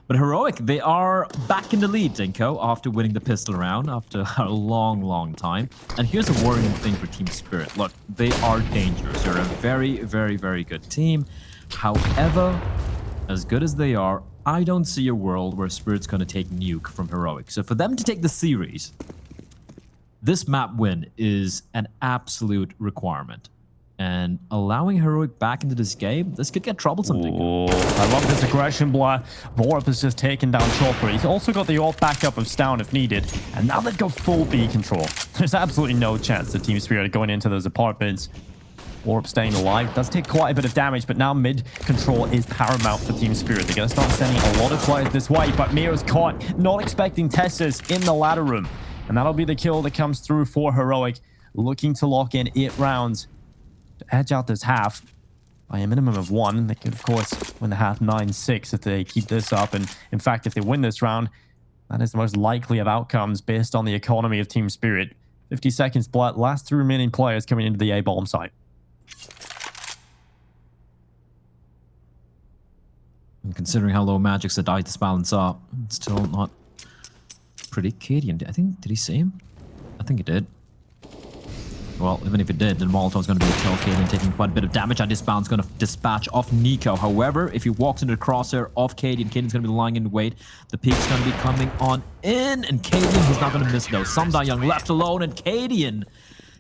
But Heroic, they are back in the lead, Dinko, after winning the pistol round after a long time. And here's a worrying thing for Team Spirit. Look, they are dangerous. They're a very good team. However, as good as they are, I don't see a world where Spirit's going to take Nuke from Heroic. So for them to take the series, this map win is an absolute requirement. And allowing Heroic back into this game, this could get troublesome. Oh, I love this aggression, Blah. Borup has just taken down Chopper. He's also got the ult backup of Stown if needed. And now they've got full B control. There's absolutely no chance that Team Spirit are going into those apartments. Borup staying alive. Does take quite a bit of damage, but now mid control is paramount for Team Spirit. They're going to start sending a lot of players this way, but Mio's caught. Not expecting Tessus in the ladder room. And that'll be the kill that comes through for Heroic. Looking to lock in 8 rounds to edge out this half by a minimum of 1. They could, of course, win the half 9-6 if they keep this up. And in fact, if they win this round, that is the most likely of outcomes based on the economy of Team Spirit. 50 seconds left. Last 3 remaining players coming into the A bomb site. And considering how low Magic's Adidas balance are, it's still not pretty. Cadian, did he see him? I think he did. Well, even if it did, then Molotov's going to be a kill. Cadian taking quite a bit of damage. And this bound's going to dispatch off Nico. However, if he walks into the crosshair of Cadian, Cadian's going to be lying in wait. The peak's going to be coming on in. And Cadian, he's not going to miss though. Sumda Young left alone. And Cadian,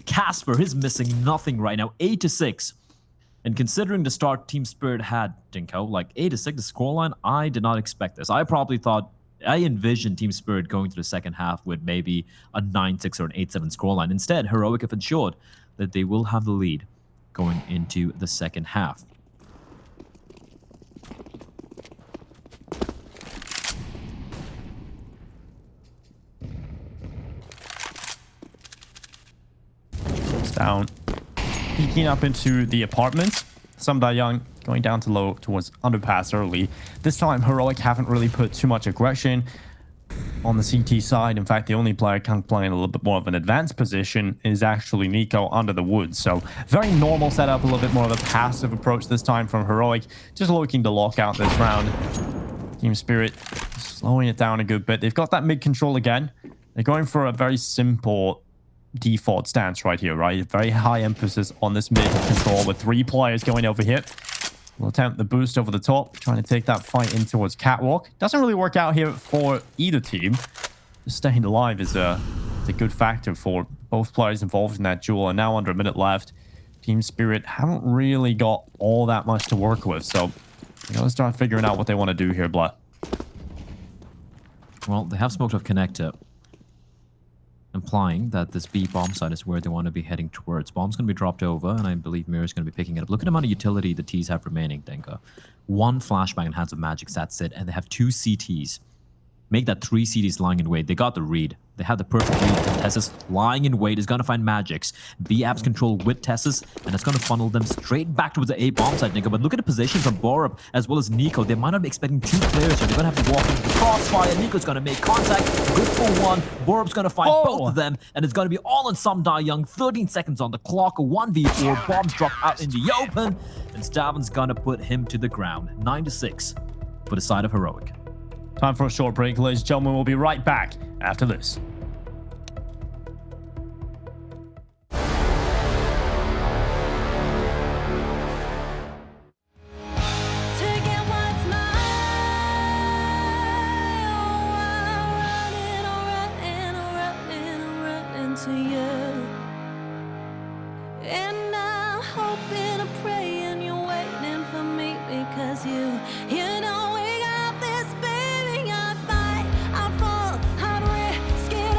Casper, he's missing nothing right now. 8-6. And considering the start Team Spirit had, Dinko, like 8-6, the scoreline, I did not expect this. I envisioned Team Spirit going to the second half with maybe a 9-6 or an 8-7 scoreline. Instead, Heroic have ensured that they will have the lead going into the second half. Down. Peeking up into the apartments. Sumda Young going down to low towards underpass early. This time, Heroic haven't really put too much aggression on the CT side. In fact, the only player kind of playing a little bit more of an advanced position is actually Nico under the woods. So very normal setup, a little bit more of a passive approach this time from Heroic. Just looking to lock out this round. Team Spirit slowing it down a good bit. They've got that mid control again. They're going for a very simple default stance right here, right? Very high emphasis on this mid control with 3 players going over here. We'll attempt the boost over the top, trying to take that fight in towards Catwalk. Doesn't really work out here for either team. Just staying alive is a good factor for both players involved in that duel. And now under a minute left, Team Spirit haven't really got all that much to work with. So we gotta start figuring out what they want to do here, Blah. Well, they have smoked off connector, implying that this B bomb site is where they want to be heading towards. Bomb's going to be dropped over, and I believe Mirror is going to be picking it up. Look at the amount of utility the T's have remaining, Denka. 1 flashbang in Hands of Magic, that's it. And they have 2 CTs. Make that 3 CTs lying in wait. They got the read. They have the perfect read. Tessus lying in wait is going to find Magics. B-Apps control with Tessus, and it's going to funnel them straight back towards the A bomb site, Nico. But look at the position from Borup as well as Nico. They might not be expecting 2 players, so they're going to have to walk into the crossfire. Nico's going to make contact. Good for 1. Borup's going to find both of them, and it's going to be all on Sumda Young. 13 seconds on the clock. 1v4. Bombs drop out in the open, and Stavin's going to put him to the ground. 9-6 for the side of Heroic. Time for a short break, ladies and gentlemen. We'll be right back after this. You know we got this, baby. I fight, I fall, I'm risking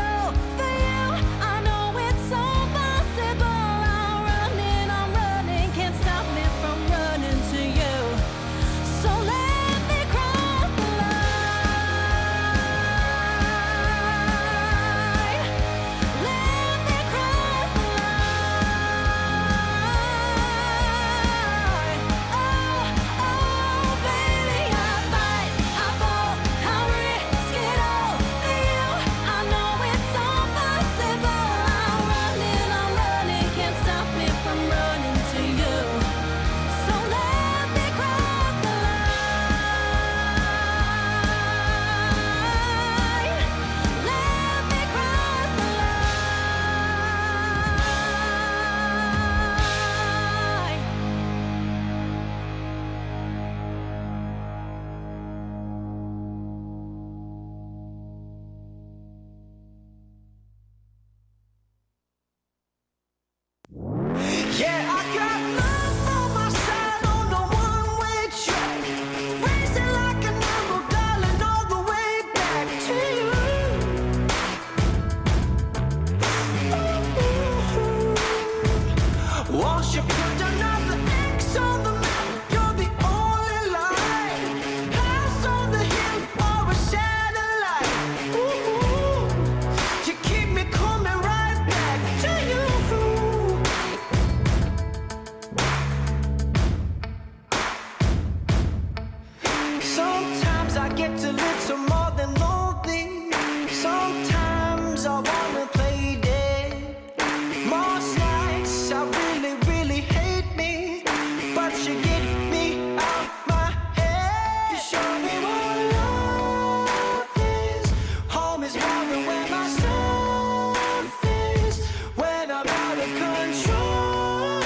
nights are more than lonely. Sometimes I wanna play dead. Most nights I really, really hate me, but you get me out my head. You show me what love is. Home is more than where my stuff is. When I'm out of control,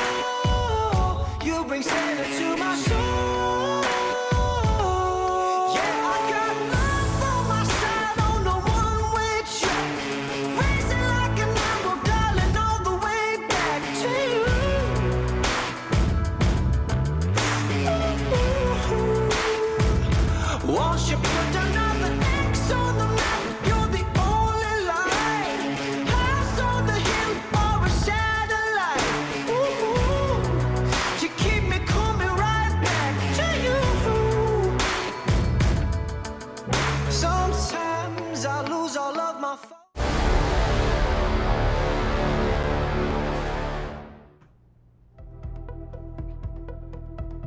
you bring Santa to my soul. Yeah, I got love on my side on the one-way track. Racing like an apple, darling, all the way back to you. Won't you put another X on the map? You're the only light. House on the hill or a satellite. Ooh, you keep me coming right back to you. Sometimes I lose all of my focus.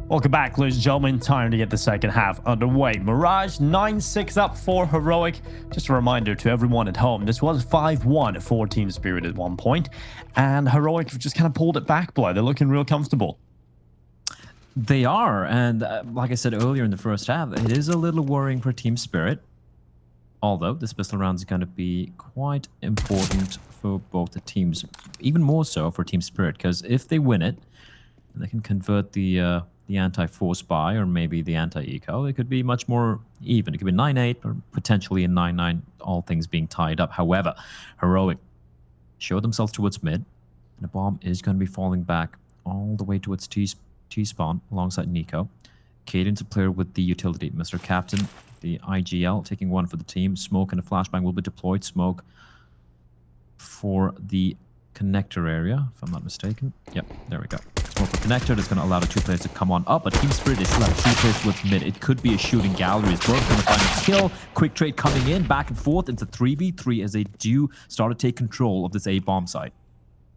Welcome back, ladies and gentlemen. Time to get the second half underway. Mirage 9-6 up for Heroic. Just a reminder to everyone at home, this was 5-1 for Team Spirit at one point, and Heroic have just kind of pulled it back, boy. They're looking real comfortable. They are, and like I said earlier in the first half, it is a little worrying for Team Spirit. Although this pistol round is going to be quite important for both the teams, even more so for Team Spirit, because if they win it, they can convert the anti-force buy or maybe the anti-eco. It could be much more even. It could be 9-8 or potentially a 9-9, all things being tied up. However, Heroic show themselves towards mid, and the bomb is going to be falling back all the way towards T-spawn alongside Nico. Caden's a player with the utility. Mr. Captain, the IGL, taking one for the team. Smoke and a flashbang will be deployed. Smoke for the connector area, if I'm not mistaken. Yep, there we go. Smoke for connector. That's going to allow the two players to come on up. But Team Spirit is still have two players towards mid. It could be a shooting gallery. Is Burke going to find a kill? Quick trade coming in, back and forth. It's a 3v3 as they do start to take control of this A bomb site.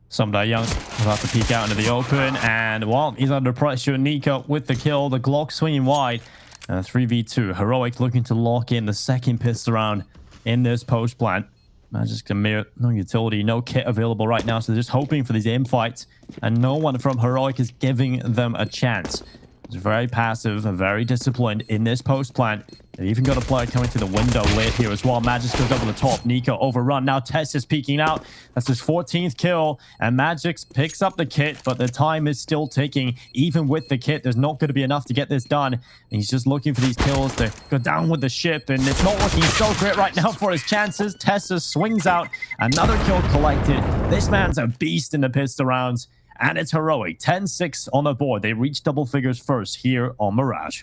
Somebody Young about to peek out into the open, and well, he's under pressure. Nico with the kill, the Glock swinging wide. 3v2. Heroic looking to lock in the second pistol round in this post plant. Magic's Amir, no utility, no kit available right now, so they're just hoping for these aim fights, and no one from Heroic is giving them a chance. It's very passive and very disciplined in this post plant. They even got a player coming to the window late here as well. Magic goes over the top. Nico overrun. Now Tess is peeking out. That's his 14th kill. And Magic picks up the kit, but the time is still ticking. Even with the kit, there's not going to be enough to get this done. And he's just looking for these kills to go down with the ship. And it's not looking so great right now for his chances. Tessa swings out. Another kill collected. This man's a beast in the pistol rounds. And it's Heroic. 10-6 on the board. They reach double figures first here on Mirage.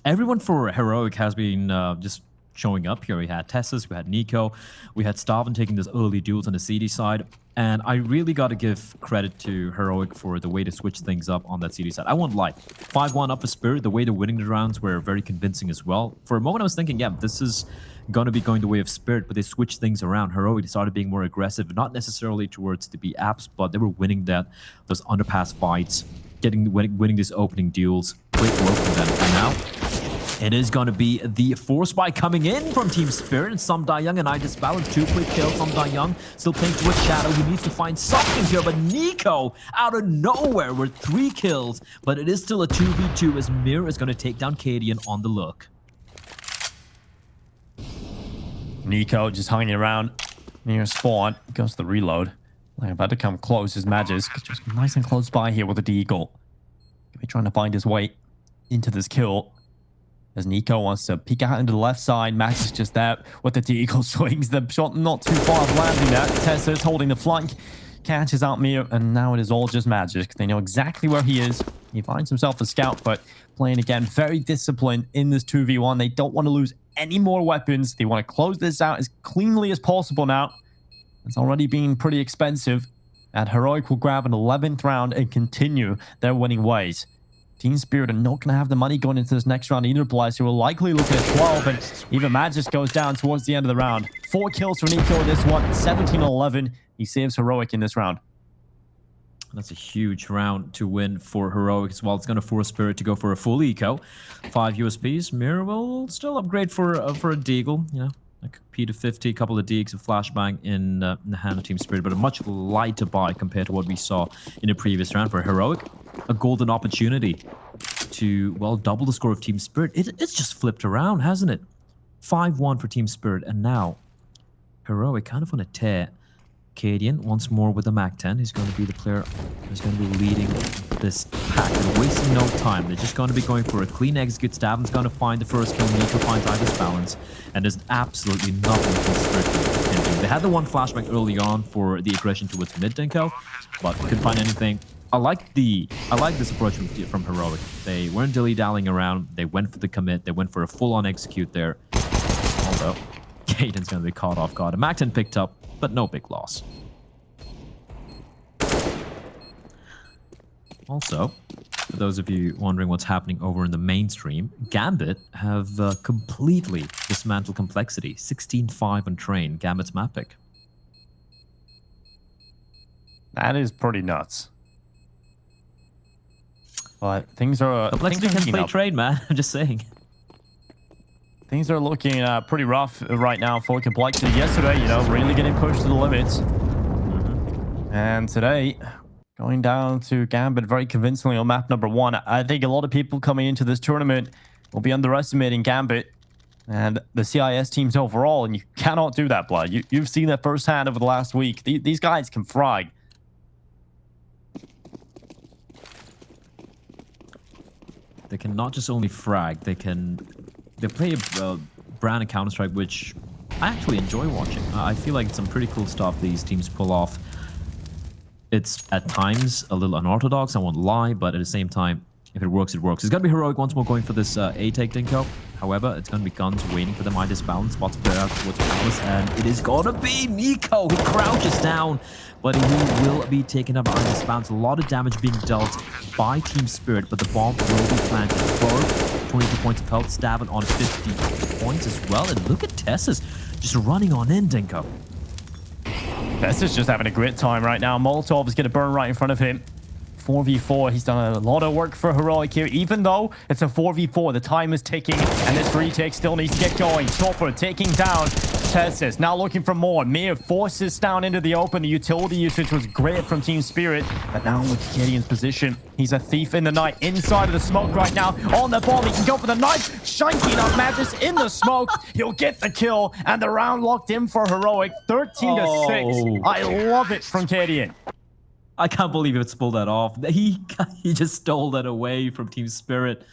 Everyone for Heroic has been just showing up here. We had Tessus, we had Nico, we had Starvin taking those early duels on the CD side. And I really got to give credit to Heroic for the way to switch things up on that CD side. I won't lie. 5-1 up for Spirit. The way they're winning the rounds were very convincing as well. For a moment, I was thinking, yeah, this is going to be going the way of Spirit, but they switched things around. Heroic started being more aggressive, not necessarily towards the B apps, but they were winning those underpass fights, winning these opening duels. Great work for them. And now it is going to be the force buy coming in from Team Spirit, and Some Die Young and I Disbalance. 2 quick kills. Some Die Young still playing towards Shadow. He needs to find something here, but Nico out of nowhere with 3 kills, but it is still a 2v2 as Mir is going to take down Cadian on the look. Nico just hanging around near spawn. Goes to the reload. Like about to come close. His Magis just nice and close by here with the Deagle. Gonna be trying to find his way into this kill. As Nico wants to peek out into the left side. Max is just there with the Deagle swings. The shot not too far of landing that. Tessa's holding the flank. Catches out Mir, and now it is all just Magic. They know exactly where he is. He finds himself a scout, but playing again very disciplined in this 2v1. They don't want to lose any more weapons. They want to close this out as cleanly as possible now. It's already been pretty expensive. And Heroic will grab an 11th round and continue their winning ways. Team Spirit are not going to have the money going into this next round either, Blyce, who will likely look at 12, and even Magis goes down towards the end of the round. 4 kills for Nico in this one, 17-11. He saves Heroic in this round. That's a huge round to win for Heroic as well. It's going to force Spirit to go for a full eco. 5 USPs. Mirror will still upgrade for a Deagle, you know. Like P250, a couple of Deags, a flashbang in the hand of Team Spirit, but a much lighter buy compared to what we saw in the previous round for Heroic. A golden opportunity to, well, double the score of Team Spirit. It's just flipped around, hasn't it? 5-1 for Team Spirit, and now Heroic kind of on a tear. Cadian once more with the MAC-10. He's going to be the player who's going to be leading this pack. They're wasting no time. They're just going to be going for a clean execute. Stavin's going to find the first kill. Nico finds Ida's balance. And there's absolutely nothing Team Spirit can do. They had the one flashback early on for the aggression towards mid Dinko, but couldn't find anything. I like this approach from Heroic. They weren't dilly-dallying around. They went for the commit. They went for a full-on execute there. Although, Caden's going to be caught off guard. A MAC-10 picked up, but no big loss. Also, for those of you wondering what's happening over in the mainstream, Gambit have completely dismantled complexity. 16-5 on Train, Gambit's map pick. That is pretty nuts. But things are Complexity can play up. Train, man. I'm just saying. Things are looking pretty rough right now for Complexity. Yesterday, you know, really getting pushed to the limits. And today, going down to Gambit very convincingly on map number 1. I think a lot of people coming into this tournament will be underestimating Gambit and the CIS teams overall, and you cannot do that, Blood. You've seen that firsthand over the last week. These guys can frag. They can not just only frag, they play a brand of Counter-Strike, which I actually enjoy watching. I feel like it's some pretty cool stuff these teams pull off. It's at times a little unorthodox, I won't lie, but at the same time, if it works, it works. It's going to be Heroic once more going for this A-take Dinko. However, it's going to be Guns waiting for the Midas balance. Spots player out towards Palace, and it is going to be Nico. He crouches down, but he will be taken up on this bounce. A lot of damage being dealt by Team Spirit, but the bomb will be planted. Borg, 22 points of health. Stavin on 50 points as well. And look at Tessus just running on in, Dinko. Tessus just having a great time right now. Molotov is going to burn right in front of him. 4v4. He's done a lot of work for Heroic here. Even though it's a 4v4, the time is ticking, and this retake still needs to get going. Chopper taking down Tessus. Now looking for more. Mir forces down into the open. The utility usage was great from Team Spirit, but now look at Gideon's position. He's a thief in the night, inside of the smoke right now. On the bomb, he can go for the knife. Shanky enough Magus in the smoke. He'll get the kill, and the round locked in for Heroic. 13-6. I love it from Gideon. I can't believe it's pulled that off. He just stole that away from Team Spirit.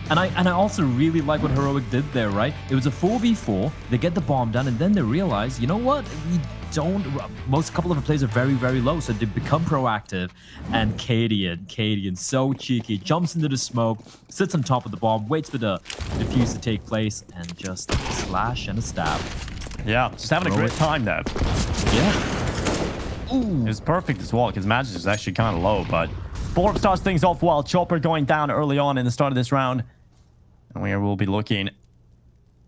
And I also really like what Heroic did there, right? It was a 4v4. They get the bomb done, and then they realize, you know what? We don't... Most couple of the plays are very, very low, so they become proactive. And Cadian, so cheeky, jumps into the smoke, sits on top of the bomb, waits for the defuse to take place, and just a slash and a stab. Yeah, just having a great time there. Yeah. Ooh. It was perfect as well, because Magic is actually kind of low, but Borb starts things off well. Chopper going down early on in the start of this round. And we will be looking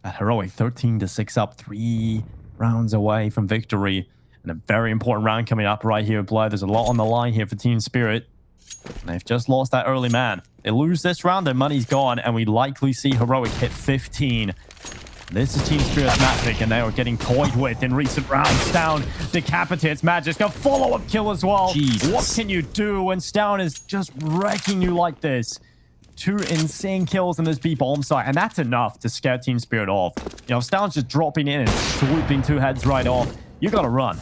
at Heroic 13-6 up, 3 rounds away from victory. And a very important round coming up right here, Blood. There's a lot on the line here for Team Spirit. And they've just lost that early man. They lose this round, their money's gone, and we likely see Heroic hit 15. This is Team Spirit's map pick, and they are getting toyed with in recent rounds. Stown decapitates Magic's gonna follow-up kill as well. Jesus. What can you do when Stown is just wrecking you like this? 2 insane kills in this B bomb site, and that's enough to scare Team Spirit off. You know, Stown's just dropping in and swooping 2 heads right off. You gotta run.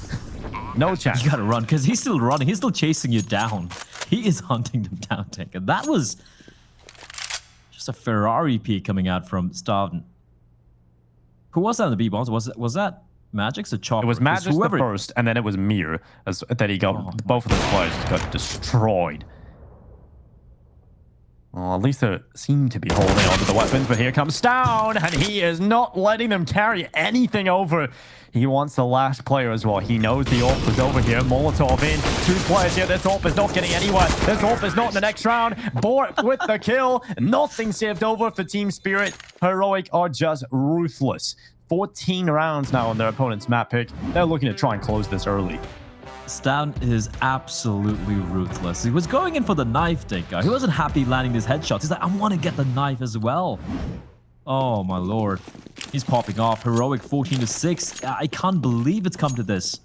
No chance. You gotta run, because he's still running. He's still chasing you down. He is hunting them down, Tank. And that was just a Ferrari peak coming out from Stavn. Who was that in the B-bombs? Was that Magic's or Chopper? It was Magic's the first, and then it was Mir that he got. Both of those players just got destroyed. Well, at least they seem to be holding onto the weapons, but here comes Stown, and he is not letting them carry anything over. He wants the last player as well. He knows the AWP is over here. Molotov in. 2 players here. This AWP is not getting anywhere. This AWP is not in the next round. Bort with the kill. Nothing saved over for Team Spirit. Heroic are just ruthless. 14 rounds now on their opponent's map pick. They're looking to try and close this early. Stan is absolutely ruthless. He was going in for the knife, Dinko. He wasn't happy landing his headshots. He's like, I want to get the knife as well. Oh, my lord. He's popping off. Heroic 14-6. I can't believe it's come to this.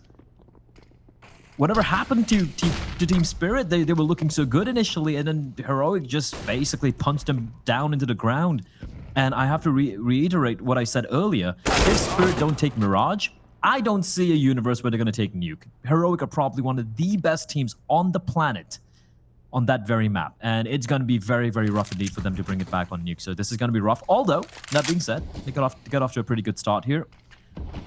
Whatever happened to Team Spirit? They were looking so good initially, and then Heroic just basically punched them down into the ground. And I have to reiterate what I said earlier. If Spirit don't take Mirage, I don't see a universe where they're going to take Nuke. Heroic are probably one of the best teams on the planet on that very map. And it's going to be very, very rough indeed for them to bring it back on Nuke. So this is going to be rough. Although, that being said, they got off to a pretty good start here.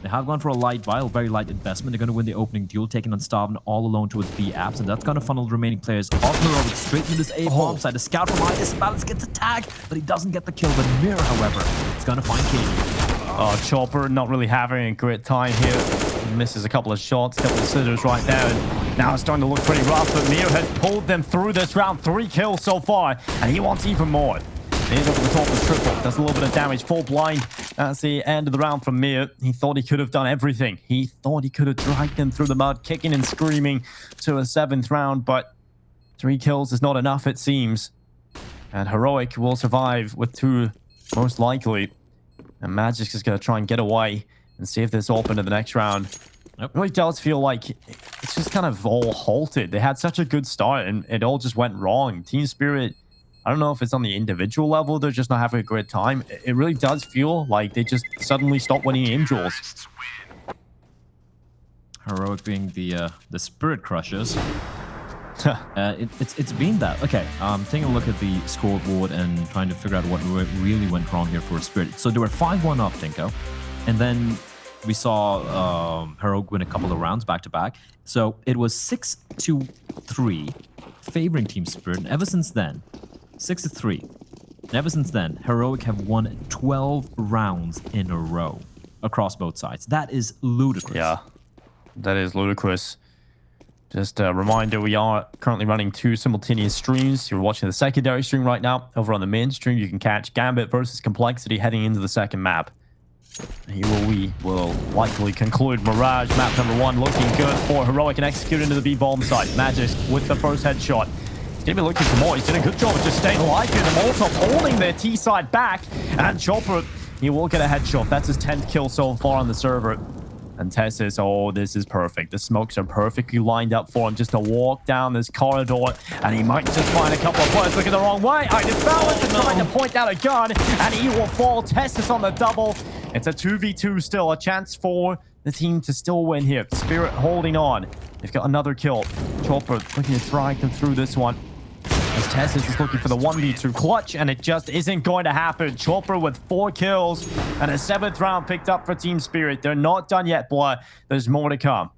They have gone for a light buy, a very light investment. They're going to win the opening duel, taking on Starvin all alone towards B apps, and that's going to funnel the remaining players off Heroic straight into this A bomb side. The scout from Midas Balance gets a tag, but he doesn't get the kill. But Mirror, however, is going to find Katie. Oh, Chopper not really having a great time here. He misses a couple of shots, a couple of scissors right there. And now it's starting to look pretty rough, but Mir has pulled them through this round. 3 kills so far, and he wants even more. He's over the top of the triple. Does a little bit of damage. Full blind. That's the end of the round from Mir. He thought he could have done everything. He thought he could have dragged them through the mud, kicking and screaming to a 7th round, but 3 kills is not enough, it seems. And Heroic will survive with 2, most likely. And Magic's just going to try and get away and see if this open in the next round. It really does feel like it's just kind of all halted. They had such a good start, and it all just went wrong. Team Spirit, I don't know if it's on the individual level, they're just not having a great time. It really does feel like they just suddenly stopped winning aim duels. Heroic being the Spirit Crushers. It's been that. Okay, taking a look at the scoreboard and trying to figure out what really went wrong here for Spirit. So they were 5-1 up, Dinko. And then we saw Heroic win a couple of rounds back-to-back. So it was 6-3, favoring Team Spirit. And ever since then, 6-3. And ever since then, Heroic have won 12 rounds in a row across both sides. That is ludicrous. Yeah, that is ludicrous. Just a reminder, we are currently running 2 simultaneous streams. You're watching the secondary stream right now. Over on the main stream, you can catch Gambit versus Complexity heading into the second map. We will likely conclude Mirage, map number 1, looking good for Heroic and execute into the B-bomb site. Magic with the first headshot. He's going to be looking for more. He's doing a good job of just staying alive here. The Molotov holding their T-side back. And Chopper, he will get a headshot. That's his 10th kill so far on the server. And Tess says, oh, this is perfect. The smokes are perfectly lined up for him just to walk down this corridor. And he might just find a couple of players looking the wrong way. I just balance and trying to point out a gun. And he will fall. Tess is on the double. It's a 2v2 still. A chance for the team to still win here. Spirit holding on. They've got another kill. Chopper looking to drag them through this one. As Tess is just looking for the 1v2 clutch, and it just isn't going to happen. Chopper with 4 kills and a 7th round picked up for Team Spirit. They're not done yet, Blood. There's more to come.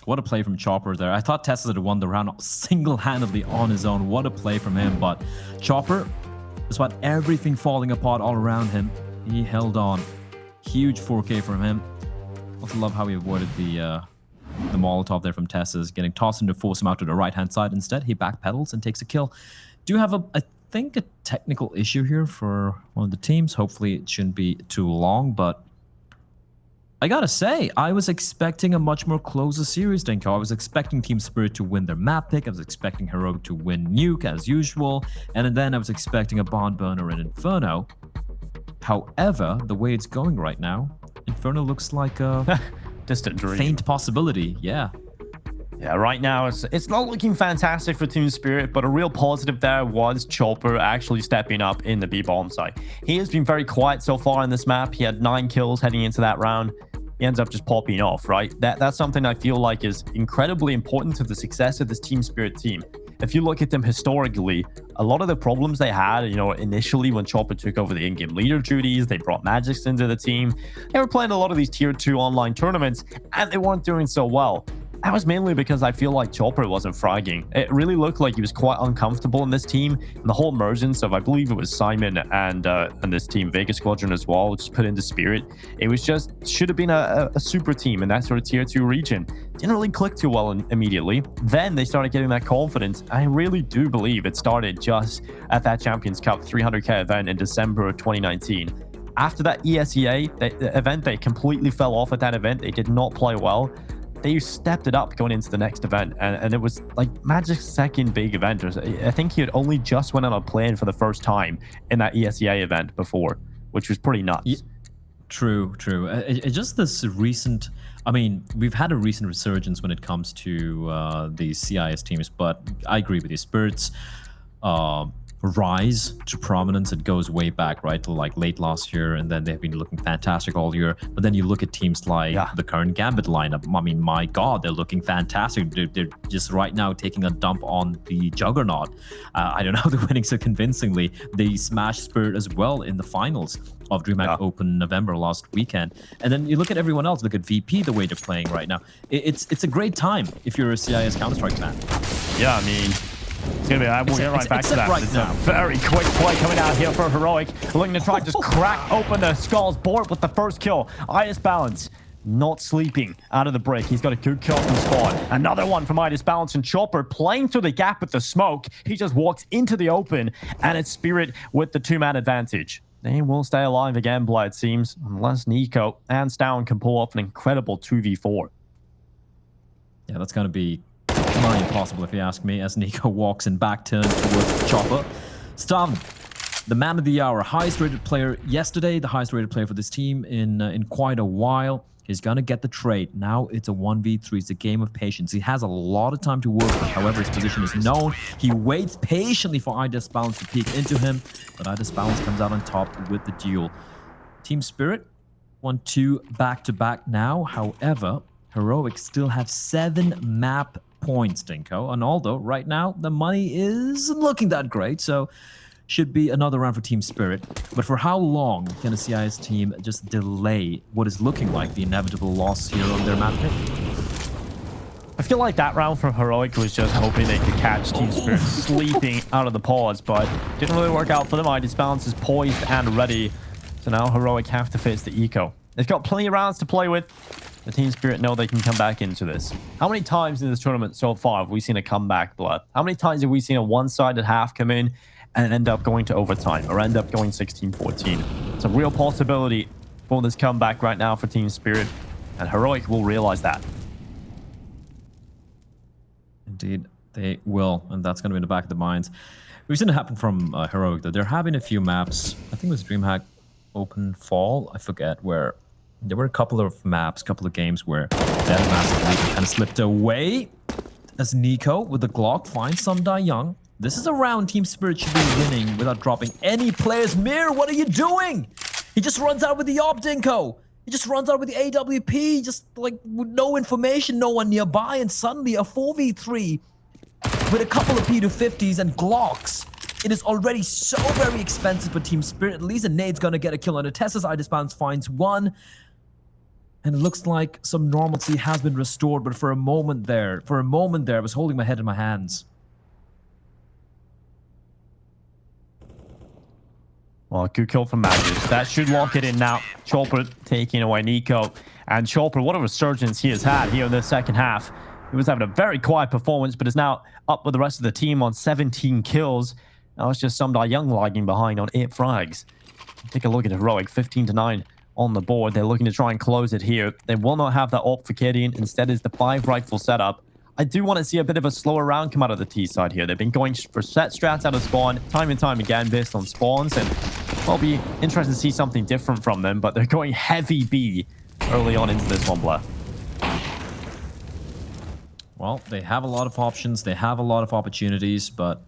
What a play from Chopper there. I thought Tess had won the round single-handedly on his own. What a play from him. But Chopper, despite everything falling apart all around him, he held on. Huge 4K from him. Also love how he avoided the Molotov there from Tessa's, getting tossed in to force him out to the right-hand side. Instead, he backpedals and takes a kill. Do have, I think, a technical issue here for one of the teams. Hopefully, it shouldn't be too long, but I gotta say, I was expecting a much more closer series, Dinko. I was expecting Team Spirit to win their map pick. I was expecting Heroic to win Nuke, as usual. And then I was expecting a Bond Burner in Inferno. However, the way it's going right now, Inferno looks like a distant dream. Faint possibility, yeah. Yeah, right now it's not looking fantastic for Team Spirit, but a real positive there was Chopper actually stepping up in the B-bomb site. He has been very quiet so far in this map. He had 9 kills heading into that round. He ends up just popping off, right? That's something I feel like is incredibly important to the success of this Team Spirit team. If you look at them historically, a lot of the problems they had, initially when Chopper took over the in-game leader duties, they brought Magix into the team. They were playing a lot of these tier 2 online tournaments, and they weren't doing so well. That was mainly because I feel like Chopper wasn't fragging. It really looked like he was quite uncomfortable in this team. And the whole emergence of, I believe it was Simon and this team, Vegas Squadron as well, which put into Spirit. It was just, should have been a super team in that sort of tier 2 region. Didn't really click too well immediately. Then they started getting that confidence. I really do believe it started just at that Champions Cup 300k event in December of 2019. After that ESEA event, they completely fell off at that event. They did not play well. they stepped it up going into the next event, and it was like Magic's second big event. I think he had only just went on a plane for the first time in that ESEA event before, which was pretty nuts. Yeah, true. It's just this recent. I mean, we've had a recent resurgence when it comes to the CIS teams, but I agree with you. Spirits rise to prominence. It goes way back, right, to like late last year, and then they've been looking fantastic all year. But then you look at teams like the current Gambit lineup. I mean, my God, they're looking fantastic. They're just right now taking a dump on the Juggernaut. I don't know, they're winning so convincingly. They smashed Spirit as well in the finals of DreamHack Open November last weekend. And then you look at everyone else. Look at VP, the way they're playing right now. It's a great time if you're a CIS Counter-Strike fan. Yeah, I mean, it's going to be, we'll get right back to that. Right it's now. a very quick play coming out here for Heroic. Looking to try to just crack open the Skull's board with the first kill. Itis Balance not sleeping out of the break. He's got a good kill from Spawn. Another one from Itis Balance, and Chopper playing through the gap with the smoke. He just walks into the open, and it's Spirit with the 2-man advantage. They will stay alive again, Blood, it seems, unless Nico and Stown can pull off an incredible 2v4. Yeah, that's going to be nigh impossible if you ask me, as Nico walks in back turn towards Chopper. Stown, the man of the hour, highest rated player yesterday, the highest rated player for this team in quite a while. He's going to get the trade. Now it's a 1v3. It's a game of patience. He has a lot of time to work with. However, his position is known. He waits patiently for Itis Balance to peek into him, but Itis Balance comes out on top with the duel. Team Spirit won 2 back-to-back now. However, Heroic still have 7 map points, Dinko. And although right now the money isn't looking that great, so should be another round for Team Spirit. But for how long can a CIS team just delay what is looking like the inevitable loss here on their map pick? I feel like that round from Heroic was just hoping they could catch Team Spirit sleeping out of the pause, but didn't really work out for them. Itis Balance is poised and ready. So now Heroic have to face the eco. They've got plenty of rounds to play with. The Team Spirit know they can come back into this. How many times in this tournament so far have we seen a comeback, Blood? How many times have we seen a one-sided half come in and end up going to overtime or end up going 16-14? It's a real possibility for this comeback right now for Team Spirit, and Heroic will realize that. Indeed, they will, and that's going to be in the back of the minds. We've seen it happen from Heroic, though. They're having a few maps. I think it was DreamHack Open Fall. I forget where. There were a couple of maps, couple of games where that massive lead kind of slipped away as Nico with the Glock finds some Die Young. This is a round Team Spirit should be winning without dropping any players. Mir, what are you doing? He just runs out with the op, Dinko. He just runs out with the AWP, just like with no information, no one nearby, and suddenly a 4v3 with a couple of P250s and Glocks. It is already so very expensive for Team Spirit. At least a nade's gonna get a kill on the Teslas. Itis Balance finds one. And it looks like some normalcy has been restored, but for a moment there, I was holding my head in my hands. Well, good kill from Magus. That should lock it in now. Chopper taking away Nico. And Chopper, what a resurgence he has had here in the second half. He was having a very quiet performance, but is now up with the rest of the team on 17 kills. Now it's just Sumdai Young lagging behind on 8 frags. Take a look at Heroic, 15-9 on the board. They're looking to try and close it here. They will not have that op for Gideon. Instead is the 5 rifle setup. I do want to see a bit of a slower round come out of the T side here. They've been going for set strats out of spawn time and time again based on spawns, and I'll be interested to see something different from them, but they're going heavy B early on into this one, Blair. Well, they have a lot of options. They have a lot of opportunities, but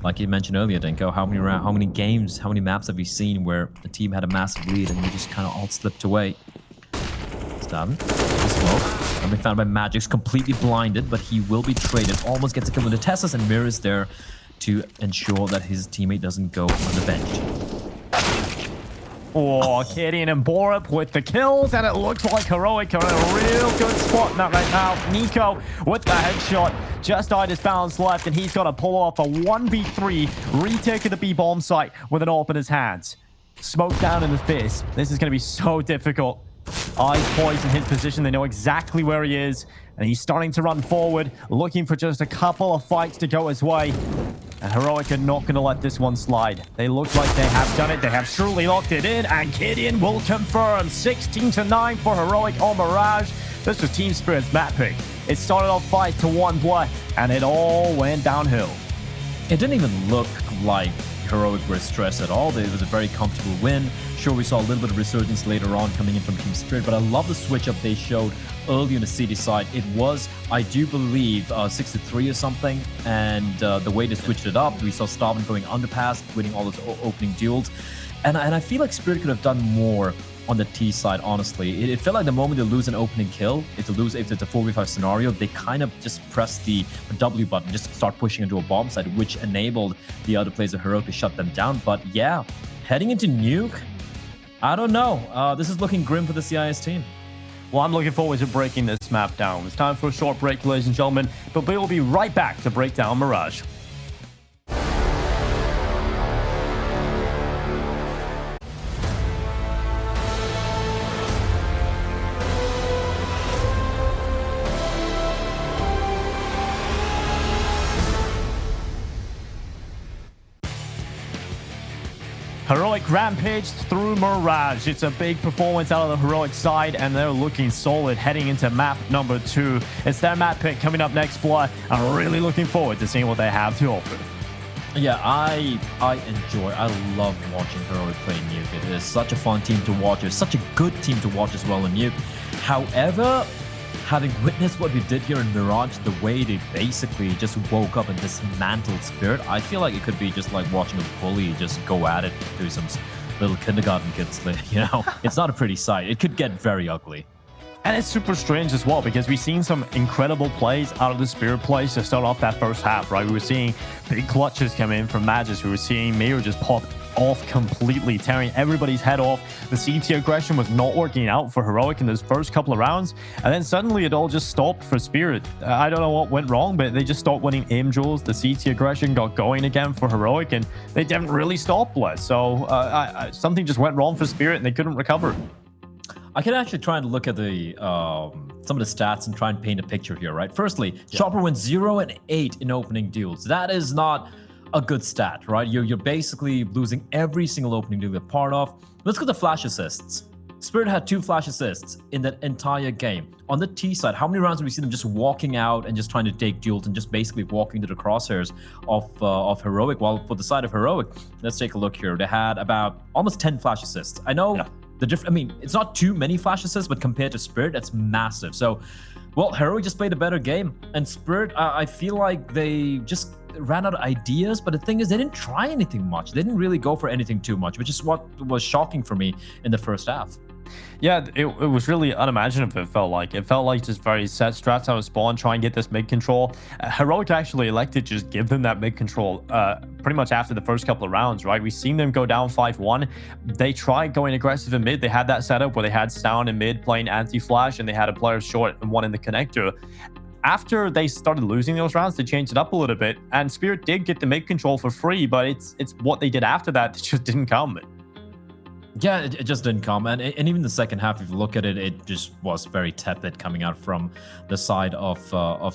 like you mentioned earlier, Dinko, how many games, how many maps have you seen where the team had a massive lead and you just kind of all slipped away? Stab. Smoke. And be found by Magic's completely blinded, but he will be traded. Almost gets a kill into Teslas, and Mir is there to ensure that his teammate doesn't go unavenged. Oh, Gideon and Borup with the kills, and it looks like Heroic are in a real good spot in that right now. Nico with the headshot. Just Itis Balance left, and he's got to pull off a 1v3 retake of the B-bomb site with an AWP in his hands. Smoke down in the face. This is going to be so difficult. Eyes poised in his position. They know exactly where he is, and he's starting to run forward, looking for just a couple of fights to go his way. And Heroic are not going to let this one slide. They look like they have done it. They have surely locked it in, and Gideon will confirm 16-9 for Heroic on Mirage. This was Team Spirit's map pick. It started off 5-1 play, and it all went downhill. It didn't even look like Heroic were stressed at all. It was a very comfortable win. Sure, we saw a little bit of resurgence later on coming in from Team Spirit, but I love the switch up they showed early on the city side. It was, I do believe, 6-3 or something, and the way they switched it up, we saw Starvin going underpass, winning all those opening duels, and I feel like Spirit could have done more on the T side, honestly. It felt like the moment they lose an opening kill, if it's a 4v5 scenario, they kind of just press the W button, just start pushing into a bomb site, which enabled the other players of Heroic to shut them down. But yeah, heading into Nuke, I don't know. This is looking grim for the CIS team. Well, I'm looking forward to breaking this map down. It's time for a short break, ladies and gentlemen, but we will be right back to break down Mirage. Heroic rampaged through Mirage. It's a big performance out of the Heroic side, and they're looking solid heading into map number 2. It's their map pick coming up next, Blood. I'm really looking forward to seeing what they have to offer. Yeah, I love watching Heroic play Nuke. It is such a fun team to watch. It's such a good team to watch as well in Nuke. However, having witnessed what we did here in Mirage, the way they basically just woke up and dismantled Spirit, I feel like it could be just like watching a bully just go at it through some little kindergarten kids. You know, it's not a pretty sight. It could get very ugly. And it's super strange as well, because we've seen some incredible plays out of the Spirit plays to start off that first half, right? We were seeing big clutches come in from Magus. We were seeing Mirror just pop off completely, tearing everybody's head off. The CT aggression was not working out for Heroic in those first couple of rounds, and then suddenly it all just stopped for Spirit. I don't know what went wrong, but they just stopped winning aim duels. The CT aggression got going again for Heroic, and they didn't really stop Bless. So something just went wrong for Spirit, and they couldn't recover. I can actually try and look at the some of the stats and try and paint a picture here, right? Firstly, Chopper went 0-8 in opening duels. That is not a good stat, right? You're basically losing every single opening duel you're part of. Let's go to flash assists. Spirit had 2 flash assists in that entire game. On the T side, how many rounds did we see them just walking out and just trying to take duels and just basically walking to the crosshairs of Heroic? Well, for the side of Heroic, let's take a look here. They had about almost 10 flash assists. I know I mean, it's not too many flash assists, but compared to Spirit, that's massive. So, well, Heroic just played a better game, and Spirit, I feel like they just ran out of ideas, but the thing is, they didn't try anything much. They didn't really go for anything too much, which is what was shocking for me in the first half. Yeah, it was really unimaginative, it felt like. It felt like just very set strats out of spawn, try and get this mid control. Heroic actually elected to just give them that mid control pretty much after the first couple of rounds, right? We've seen them go down 5-1. They tried going aggressive in mid. They had that setup where they had Sound in mid playing anti-flash, and they had a player short and one in the connector. After they started losing those rounds, they changed it up a little bit, and Spirit did get the mid control for free, but it's what they did after that that just didn't come. Yeah, it just didn't come. And even the second half, if you look at it, it just was very tepid coming out from the side of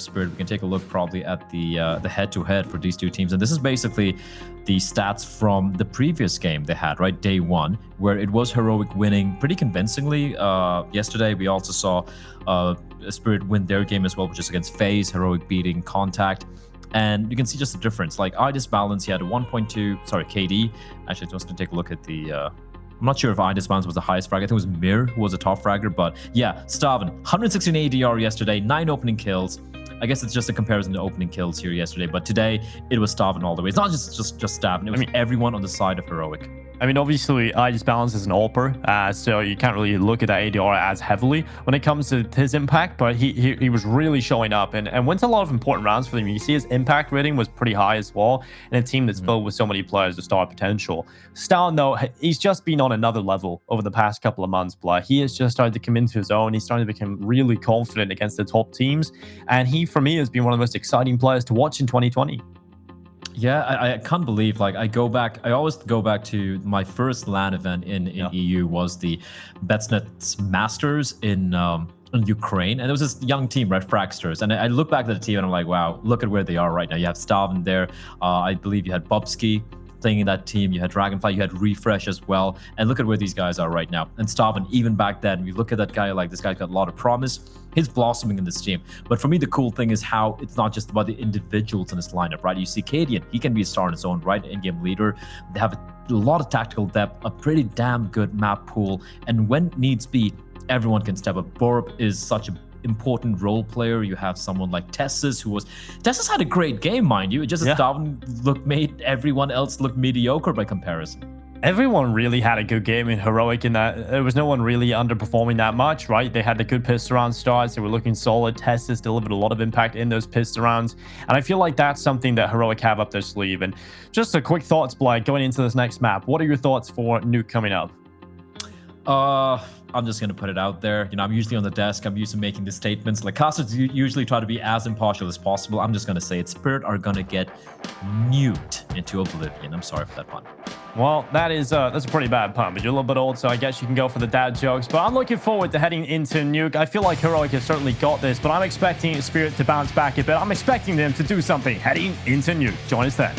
Spirit. We can take a look probably at the head-to-head for these two teams. And this is basically the stats from the previous game they had, right? Day 1, where it was Heroic winning pretty convincingly. Yesterday, we also saw Spirit win their game as well, which is against FaZe, Heroic beating Contact. And you can see just the difference. Like, iDisbalance, he had a 1.2, sorry, KD. Actually, I was going to take a look at the... I'm not sure if iDisbalance was the highest frag. I think it was Mir who was a top fragger, but yeah, Starvin, 116 ADR yesterday, 9 opening kills. I guess it's just a comparison to opening kills here yesterday, but today it was Starvin all the way. It's not just Starvin, it was everyone on the side of Heroic. I mean, obviously, iDisbalance is an AWPer, so you can't really look at that ADR as heavily when it comes to his impact, but he was really showing up and wins a lot of important rounds for them. You see his impact rating was pretty high as well in a team that's filled with so many players with star potential. Stalin, though, he's just been on another level over the past couple of months, Blah. He has just started to come into his own. He's starting to become really confident against the top teams, and he, for me, has been one of the most exciting players to watch in 2020. Yeah, I can't believe, like, I always go back to my first LAN event in EU was the Betsnet's Masters in Ukraine, and there was this young team, right, Fragsters, and I look back at the team and I'm like, wow, look at where they are right now. You have Starvin there, I believe you had Bobsky, playing in that team. You had Dragonfly, you had Refresh as well. And look at where these guys are right now. And Staven, even back then, we look at that guy, like this guy's got a lot of promise. He's blossoming in this team. But for me, the cool thing is how it's not just about the individuals in this lineup, right? You see Cadian, he can be a star on his own, right? In-game leader. They have a lot of tactical depth, a pretty damn good map pool. And when needs be, everyone can step up. Borup is such an important role player. You have someone like Tessus, Tessus had a great game, mind you. It just made everyone else look mediocre by comparison. Everyone really had a good game in Heroic in that there was no one really underperforming that much, right? They had the good pissed around starts. They were looking solid. Tessus delivered a lot of impact in those pissed arounds. And I feel like that's something that Heroic have up their sleeve. And just a quick thoughts, Blake, going into this next map. What are your thoughts for Nuke coming up? I'm just going to put it out there. You know, I'm usually on the desk. I'm used to making the statements. Like, casters usually try to be as impartial as possible. I'm just going to say it. Spirit are going to get nuked into oblivion. I'm sorry for that pun. Well, that's a pretty bad pun, but you're a little bit old, so I guess you can go for the dad jokes. But I'm looking forward to heading into Nuke. I feel like Heroic has certainly got this, but I'm expecting Spirit to bounce back a bit. I'm expecting them to do something heading into Nuke. Join us then.